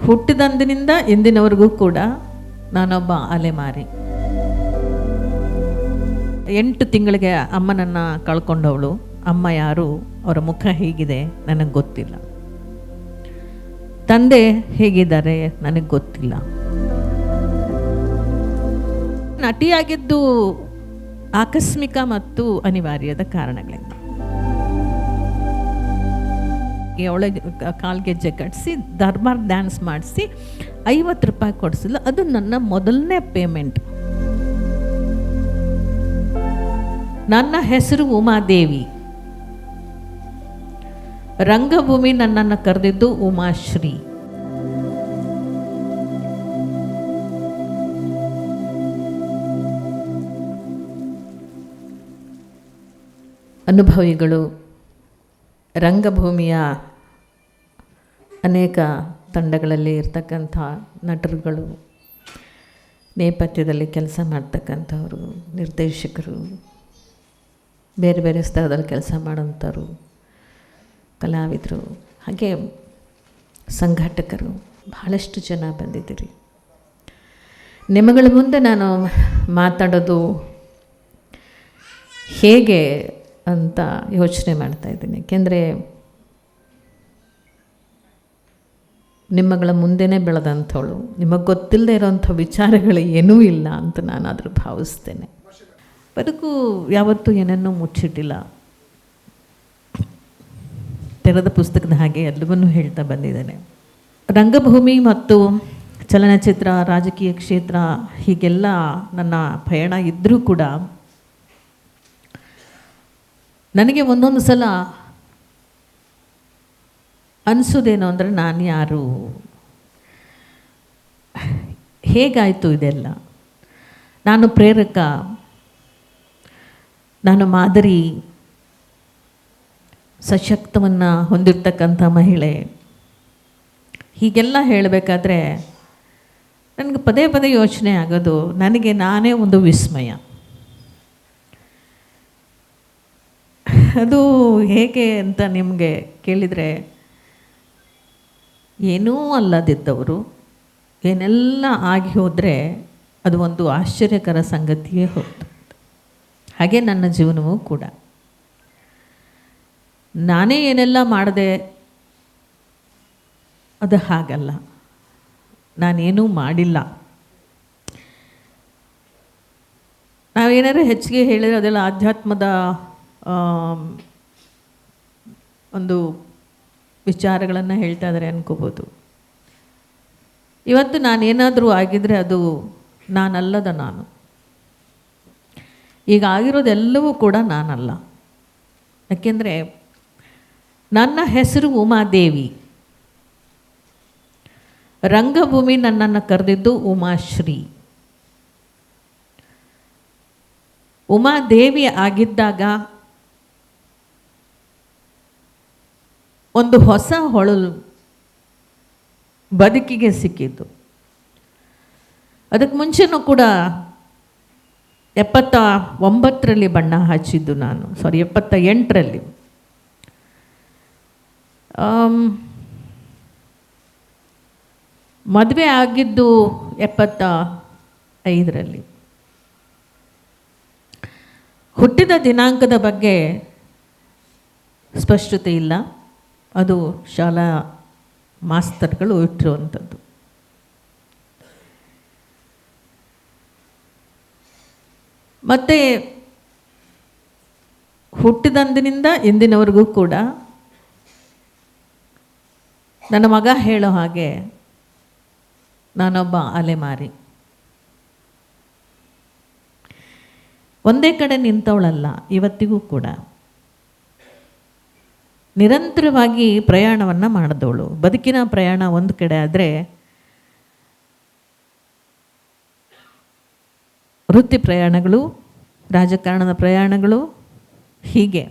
ಹುಟ್ಟಿದಂದಿನಿಂದ ಇಂದಿನವರೆಗೂ ಕೂಡ ನಾನೊಬ್ಬ ಅಲೆಮಾರಿ. 8 ತಿಂಗಳಿಗೆ ಅಮ್ಮನನ್ನು ಕಳ್ಕೊಂಡವಳು. ಅಮ್ಮ ಯಾರು, ಅವರ ಮುಖ ಹೇಗಿದೆ ನನಗೆ ಗೊತ್ತಿಲ್ಲ. ತಂದೆ ಹೇಗಿದ್ದಾರೆ ನನಗೆ ಗೊತ್ತಿಲ್ಲ. ನಟಿಯಾಗಿದ್ದು ಆಕಸ್ಮಿಕ ಮತ್ತು ಅನಿವಾರ್ಯದ ಕಾರಣಗಳಿಂದ. ಅವಳಿಗೆ ಕಾಲ್ಗೆ ಹೆಜ್ಜೆ ಕಟ್ಟಿಸಿ ದರ್ಬಾರ್ ಡ್ಯಾನ್ಸ್ ಮಾಡಿಸಿ 50 ರೂಪಾಯಿ ಕೊಡಿಸಿಲ್ಲ. ಅದು ನನ್ನ ಮೊದಲನೇ ಪೇಮೆಂಟ್. ನನ್ನ ಹೆಸರು ಉಮಾದೇವಿ. ರಂಗಭೂಮಿ ನನ್ನನ್ನು ಕರೆದಿದ್ದು ಉಮಾಶ್ರೀ. ಅನುಭವಿಗಳು, ರಂಗಭೂಮಿಯ ಅನೇಕ ತಂಡಗಳಲ್ಲಿ ಇರ್ತಕ್ಕಂಥ ನಟರುಗಳು, ನೇಪಥ್ಯದಲ್ಲಿ ಕೆಲಸ ಮಾಡ್ತಕ್ಕಂಥವರು, ನಿರ್ದೇಶಕರು, ಬೇರೆ ಬೇರೆ ಸ್ಥಳದಲ್ಲಿ ಕೆಲಸ ಮಾಡೋಂಥವ್ರು, ಕಲಾವಿದರು, ಹಾಗೆ ಸಂಘಟಕರು, ಬಹಳಷ್ಟು ಜನ ಬಂದಿದ್ದೀರಿ. ನಿಮಗಳ ಮುಂದೆ ನಾನು ಮಾತಾಡೋದು ಹೇಗೆ ಅಂತ ಯೋಚನೆ ಮಾಡ್ತಾಯಿದ್ದೀನಿ. ಏಕೆಂದರೆ ನಿಮ್ಮಗಳ ಮುಂದೆನೇ ಬೆಳೆದಂಥವಳು, ನಿಮಗೆ ಗೊತ್ತಿಲ್ಲದೆ ಇರೋಂಥ ವಿಚಾರಗಳು ಏನೂ ಇಲ್ಲ ಅಂತ ನಾನಾದರೂ ಭಾವಿಸ್ತೇನೆ. ಬದುಕು ಯಾವತ್ತೂ ಏನನ್ನೂ ಮುಚ್ಚಿಟ್ಟಿಲ್ಲ. ತೆರೆದ ಪುಸ್ತಕದ ಹಾಗೆ ಎಲ್ಲವನ್ನೂ ಹೇಳ್ತಾ ಬಂದಿದ್ದೇನೆ. ರಂಗಭೂಮಿ ಮತ್ತು ಚಲನಚಿತ್ರ, ರಾಜಕೀಯ ಕ್ಷೇತ್ರ ಹೀಗೆಲ್ಲ ನನ್ನ ಪಯಣ ಇದ್ದರೂ ಕೂಡ ನನಗೆ ಒಂದೊಂದು ಸಲ ಅನಿಸೋದೇನು ಅಂದರೆ, ನಾನು ಯಾರು, ಹೇಗಾಯಿತು ಇದೆಲ್ಲ, ನಾನು ಪ್ರೇರಕ, ನಾನು ಮಾದರಿ, ಸಶಕ್ತವನ್ನು ಹೊಂದಿರತಕ್ಕಂಥ ಮಹಿಳೆ, ಹೀಗೆಲ್ಲ ಹೇಳಬೇಕಾದ್ರೆ ನನಗೆ ಪದೇ ಪದೇ ಯೋಚನೆ ಆಗೋದು, ನನಗೆ ನಾನೇ ಒಂದು ವಿಸ್ಮಯ. ಅದು ಹೇಗೆ ಅಂತ ನಿಮಗೆ ಕೇಳಿದರೆ, ಏನೂ ಅಲ್ಲದಿದ್ದವರು ಏನೆಲ್ಲ ಆಗಿ ಹೋದರೆ ಅದು ಒಂದು ಆಶ್ಚರ್ಯಕರ ಸಂಗತಿಯೇ ಹೌದು. ಹಾಗೆ ನನ್ನ ಜೀವನವೂ ಕೂಡ. ನಾನೇ ಏನೆಲ್ಲ ಮಾಡಿದೆ ಅದು ಹಾಗಲ್ಲ, ನಾನೇನೂ ಮಾಡಿಲ್ಲ. ನಾವೇನಾದ್ರು ಹೆಚ್ಚಿಗೆ ಹೇಳಿದರೆ ಅದೆಲ್ಲ ಆಧ್ಯಾತ್ಮದ ಒಂದು ವಿಚಾರಗಳನ್ನು ಹೇಳ್ತಾ ಇದ್ದಾರೆ ಅನ್ಕೋಬೋದು. ಇವತ್ತು ನಾನೇನಾದರೂ ಆಗಿದ್ದರೆ ಅದು ನಾನಲ್ಲದ ನಾನು. ಈಗ ಆಗಿರೋದೆಲ್ಲವೂ ಕೂಡ ನಾನಲ್ಲ. ಯಾಕೆಂದರೆ ನನ್ನ ಹೆಸರು ಉಮಾದೇವಿ. ರಂಗಭೂಮಿ ನನ್ನನ್ನು ಕರೆದಿದ್ದು ಉಮಾಶ್ರೀ. ಉಮಾದೇವಿ ಆಗಿದ್ದಾಗ ಒಂದು ಹೊಸ ಹೊಳಲು ಬದುಕಿಗೆ ಸಿಕ್ಕಿದ್ದು. ಅದಕ್ಕೆ ಮುಂಚೆನೂ ಕೂಡ 79ರಲ್ಲಿ ಬಣ್ಣ ಹಚ್ಚಿದ್ದು ನಾನು, 78ರಲ್ಲಿ. ಮದುವೆ ಆಗಿದ್ದು 75ರಲ್ಲಿ. ಹುಟ್ಟಿದ ದಿನಾಂಕದ ಬಗ್ಗೆ ಸ್ಪಷ್ಟತೆ ಇಲ್ಲ, ಅದು ಶಾಲಾ ಮಾಸ್ತರ್ಗಳು ಇಟ್ಟಿರುವಂಥದ್ದು. ಮತ್ತು ಹುಟ್ಟಿದಂದಿನಿಂದ ಇಂದಿನವರೆಗೂ ಕೂಡ ನನ್ನ ಮಗ ಹೇಳೋ ಹಾಗೆ ನಾನೊಬ್ಬ ಅಲೆಮಾರಿ. ಒಂದೇ ಕಡೆ ನಿಂತವಳಲ್ಲ, ಇವತ್ತಿಗೂ ಕೂಡ ನಿರಂತರವಾಗಿ ಪ್ರಯಾಣವನ್ನು ಮಾಡಿದವಳು. ಬದುಕಿನ ಪ್ರಯಾಣ ಒಂದು ಕಡೆ ಆದರೆ, ವೃತ್ತಿ ಪ್ರಯಾಣಗಳು, ರಾಜಕಾರಣದ ಪ್ರಯಾಣಗಳು, ಹೀಗೆ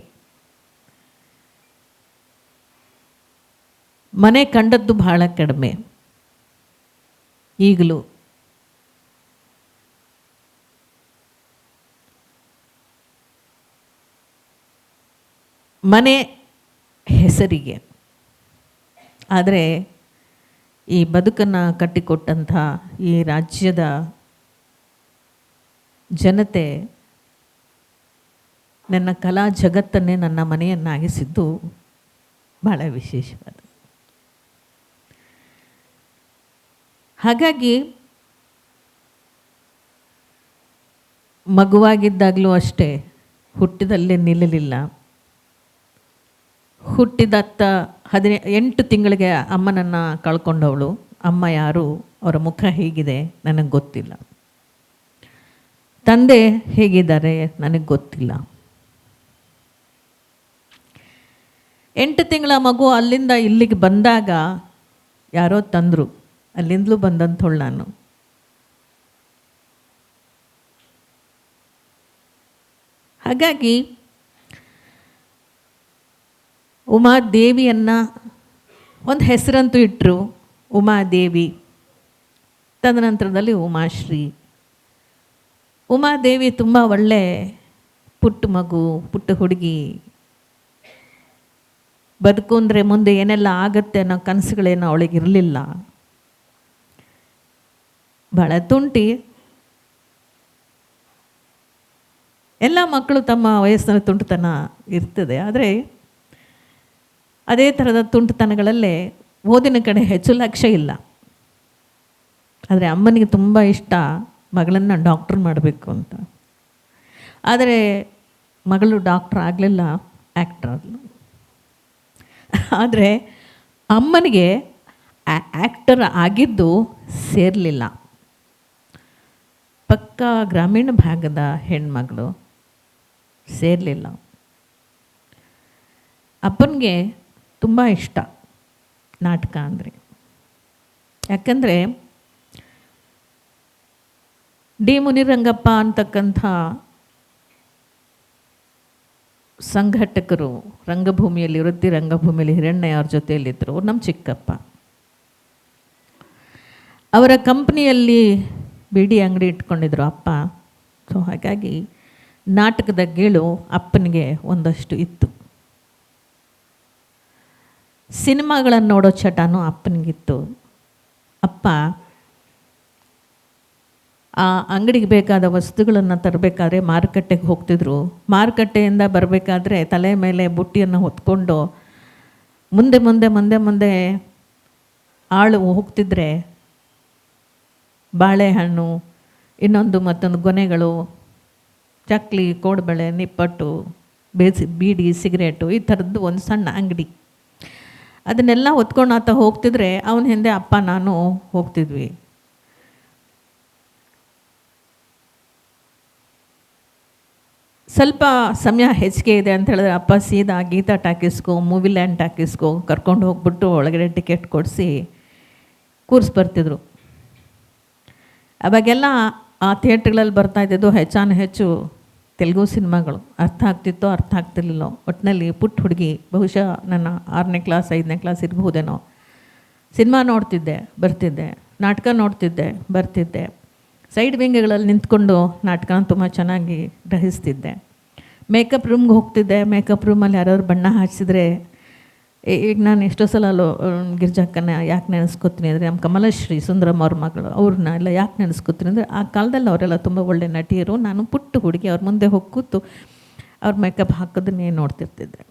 ಮನೆ ಕಂಡದ್ದು ಬಹಳ ಕಡಿಮೆ. ಈಗಲೂ ಮನೆ ಹೆಸರಿಗೆ, ಆದರೆ ಈ ಬದುಕನ್ನು ಕಟ್ಟಿಕೊಟ್ಟಂಥ ಈ ರಾಜ್ಯದ ಜನತೆ ನನ್ನ ಕಲಾ ಜಗತ್ತನ್ನೇ ನನ್ನ ಮನೆಯನ್ನಾಗಿಸಿದ್ದು ಭಾಳ ವಿಶೇಷವಾದ. ಹಾಗಾಗಿ ಮಗುವಾಗಿದ್ದಾಗಲೂ ಅಷ್ಟೇ ಹುಟ್ಟಿದಲ್ಲೇ ನಿಲ್ಲಲಿಲ್ಲ. ಹುಟ್ಟಿದತ್ತ 8 ತಿಂಗಳಿಗೆ ಅಮ್ಮನನ್ನು ಕಳ್ಕೊಂಡವಳು. ಅಮ್ಮ ಯಾರು, ಅವರ ಮುಖ ಹೇಗಿದೆ ನನಗೆ ಗೊತ್ತಿಲ್ಲ. ತಂದೆ ಹೇಗಿದ್ದಾರೆ ನನಗೆ ಗೊತ್ತಿಲ್ಲ. 8 ತಿಂಗಳ ಮಗು ಅಲ್ಲಿಂದ ಇಲ್ಲಿಗೆ ಬಂದಾಗ ಯಾರೋ ತಂದರು. ಅಲ್ಲಿಂದಲೂ ಬಂದಂಥವಳು ನಾನು. ಹಾಗಾಗಿ ಉಮಾದೇವಿಯನ್ನು ಒಂದು ಹೆಸರಂತೂ ಇಟ್ಟರು, ಉಮಾದೇವಿ. ತದನಂತರದಲ್ಲಿ ಉಮಾಶ್ರೀ. ಉಮಾದೇವಿ ತುಂಬ ಒಳ್ಳೆ ಪುಟ್ಟ ಮಗು, ಪುಟ್ಟ ಹುಡುಗಿ. ಬದುಕು ಅಂದರೆ ಮುಂದೆ ಏನೆಲ್ಲ ಆಗುತ್ತೆ ಅನ್ನೋ ಕನಸುಗಳೇನೋ ಅವಳಿಗಿರಲಿಲ್ಲ. ಭಾಳ ತುಂಟಿ. ಎಲ್ಲ ಮಕ್ಕಳು ತಮ್ಮ ವಯಸ್ಸಿನ ತುಂಟತನ ಇರ್ತದೆ. ಆದರೆ ಅದೇ ಥರದ ತುಂಟತನಗಳಲ್ಲೇ ಓದಿನ ಕಡೆ ಹೆಚ್ಚು ಲಕ್ಷ್ಯ ಇಲ್ಲ. ಆದರೆ ಅಮ್ಮನಿಗೆ ತುಂಬ ಇಷ್ಟ ಮಗಳನ್ನು ಡಾಕ್ಟ್ರ್ ಮಾಡಬೇಕು ಅಂತ. ಆದರೆ ಮಗಳು ಡಾಕ್ಟ್ರ್ ಆಗಲಿಲ್ಲ, ಆ್ಯಕ್ಟ್ರ್ ಆದಳು. ಆದರೆ ಅಮ್ಮನಿಗೆ ಆ್ಯಕ್ಟರ್ ಆಗಿದ್ದು ಸೇರಲಿಲ್ಲ. ಪಕ್ಕಾ ಗ್ರಾಮೀಣ ಭಾಗದ ಹೆಣ್ಮಗಳು, ಸೇರಲಿಲ್ಲ. ಅಪ್ಪನಿಗೆ ತುಂಬ ಇಷ್ಟ ನಾಟಕ ಅಂದರೆ. ಯಾಕಂದರೆ ಡಿ ಮುನಿರಂಗಪ್ಪ ಅಂತಕ್ಕಂಥ ಸಂಘಟಕರು ರಂಗಭೂಮಿಯಲ್ಲಿ, ವೃತ್ತಿ ರಂಗಭೂಮಿಯಲ್ಲಿ ಹಿರಣ್ಯ ಅವ್ರ ಜೊತೆಯಲ್ಲಿದ್ದರು. ನಮ್ಮ ಚಿಕ್ಕಪ್ಪ ಅವರ ಕಂಪ್ನಿಯಲ್ಲಿ ಬಿಡಿ ಅಂಗಡಿ ಇಟ್ಕೊಂಡಿದ್ರು ಅಪ್ಪ. ಸೊ ಹಾಗಾಗಿ ನಾಟಕದ ಗೇಳು ಅಪ್ಪನಿಗೆ ಒಂದಷ್ಟು ಇತ್ತು. ಸಿನಿಮಾಗಳನ್ನು ನೋಡೋ ಚಟನೂ ಅಪ್ಪನಿಗಿತ್ತು. ಅಪ್ಪ ಆ ಅಂಗಡಿಗೆ ಬೇಕಾದ ವಸ್ತುಗಳನ್ನು ತರಬೇಕಾದ್ರೆ ಮಾರುಕಟ್ಟೆಗೆ ಹೋಗ್ತಿದ್ರು. ಮಾರುಕಟ್ಟೆಯಿಂದ ಬರಬೇಕಾದ್ರೆ ತಲೆ ಮೇಲೆ ಬುಟ್ಟಿಯನ್ನು ಹೊತ್ಕೊಂಡು ಮುಂದೆ ಮುಂದೆ ಮುಂದೆ ಮುಂದೆ ಆಳು ಹೋಗ್ತಿದ್ರೆ ಬಾಳೆಹಣ್ಣು, ಇನ್ನೊಂದು ಮತ್ತೊಂದು ಗೊನೆಗಳು, ಚಕ್ಲಿ, ಕೋಡುಬಳೆ, ನಿಪ್ಪಟ್ಟು, ಬೀಡಿ, ಸಿಗರೇಟು, ಈ ಥರದ್ದು ಒಂದು ಸಣ್ಣ ಅಂಗಡಿ. ಅದನ್ನೆಲ್ಲ ಹೊತ್ಕೊಂಡು ಆತ ಹೋಗ್ತಿದ್ರೆ ಅವನ ಹಿಂದೆ ಅಪ್ಪ ನಾನು ಹೋಗ್ತಿದ್ವಿ. ಸ್ವಲ್ಪ ಸಮಯ ಹೆಚ್ಚಿಗೆ ಇದೆ ಅಂತ ಹೇಳಿದ್ರೆ ಅಪ್ಪ ಸೀದಾ ಗೀತಾ ಟಾಕೀಸ್ಗೋ, ಮೂವಿ ಲ್ಯಾಂಡ್ ಟಾಕೀಸ್ಗೋ ಕರ್ಕೊಂಡು ಹೋಗ್ಬಿಟ್ಟು ಒಳಗಡೆ ಟಿಕೆಟ್ ಕೊಡಿಸಿ ಕೂರಿಸ್ಬರ್ತಿದ್ರು. ಅವಾಗೆಲ್ಲ ಆ ಥಿಯೇಟ್ರ್ಗಳಲ್ಲಿ ಬರ್ತಾಯಿದ್ದು ಹೆಚ್ಚು ತೆಲುಗು ಸಿನಿಮಾಗಳು. ಅರ್ಥ ಆಗ್ತಿತ್ತೋ ಅರ್ಥ ಆಗ್ತಿರ್ಲಿಲ್ಲೋ, ಒಟ್ಟಿನಲ್ಲಿ ಪುಟ್ಟ ಹುಡುಗಿ, ಬಹುಶಃ ನನ್ನ 6ನೇ ಕ್ಲಾಸ್ 5ನೇ ಕ್ಲಾಸ್ ಇರ್ಬಹುದೇನೋ, ಸಿನಿಮಾ ನೋಡ್ತಿದ್ದೆ, ಬರ್ತಿದ್ದೆ, ನಾಟಕ ನೋಡ್ತಿದ್ದೆ, ಬರ್ತಿದ್ದೆ. ಸೈಡ್ ವಿಂಗ್ಗಳಲ್ಲಿ ನಿಂತ್ಕೊಂಡು ನಾಟಕನ ತುಂಬ ಚೆನ್ನಾಗಿ ಗ್ರಹಿಸ್ತಿದ್ದೆ. ಮೇಕಪ್ ರೂಮ್ಗೆ ಹೋಗ್ತಿದ್ದೆ. ಮೇಕಪ್ ರೂಮಲ್ಲಿ ಯಾರಾದ್ರು ಬಣ್ಣ ಹಚ್ಚಿದ್ರೆ, ಈಗ ನಾನು ಎಷ್ಟೋ ಸಲ ಗಿರ್ಜಕ್ಕನ್ನ ಯಾಕೆ ನೆನೆಸ್ಕೊತೀನಿ ಅಂದರೆ, ನಮ್ಮ ಕಮಲಶ್ರೀ ಸುಂದರಮ್ಮ ಅವ್ರ ಮಗಳು, ಅವ್ರನ್ನ ಎಲ್ಲ ಯಾಕೆ ನೆನೆಸ್ಕೊತೀನಿ ಅಂದರೆ, ಆ ಕಾಲದಲ್ಲಿ ಅವರೆಲ್ಲ ತುಂಬ ಒಳ್ಳೆ ನಟಿಯರು. ನಾನು ಪುಟ್ಟ ಹುಡುಗಿ, ಅವ್ರ ಮುಂದೆ ಹೋಗಿ ಕೂತು ಅವ್ರ ಮೇಕಪ್ ಹಾಕೋದನ್ನೇ ನೋಡ್ತಿರ್ತಿದ್ದೆ.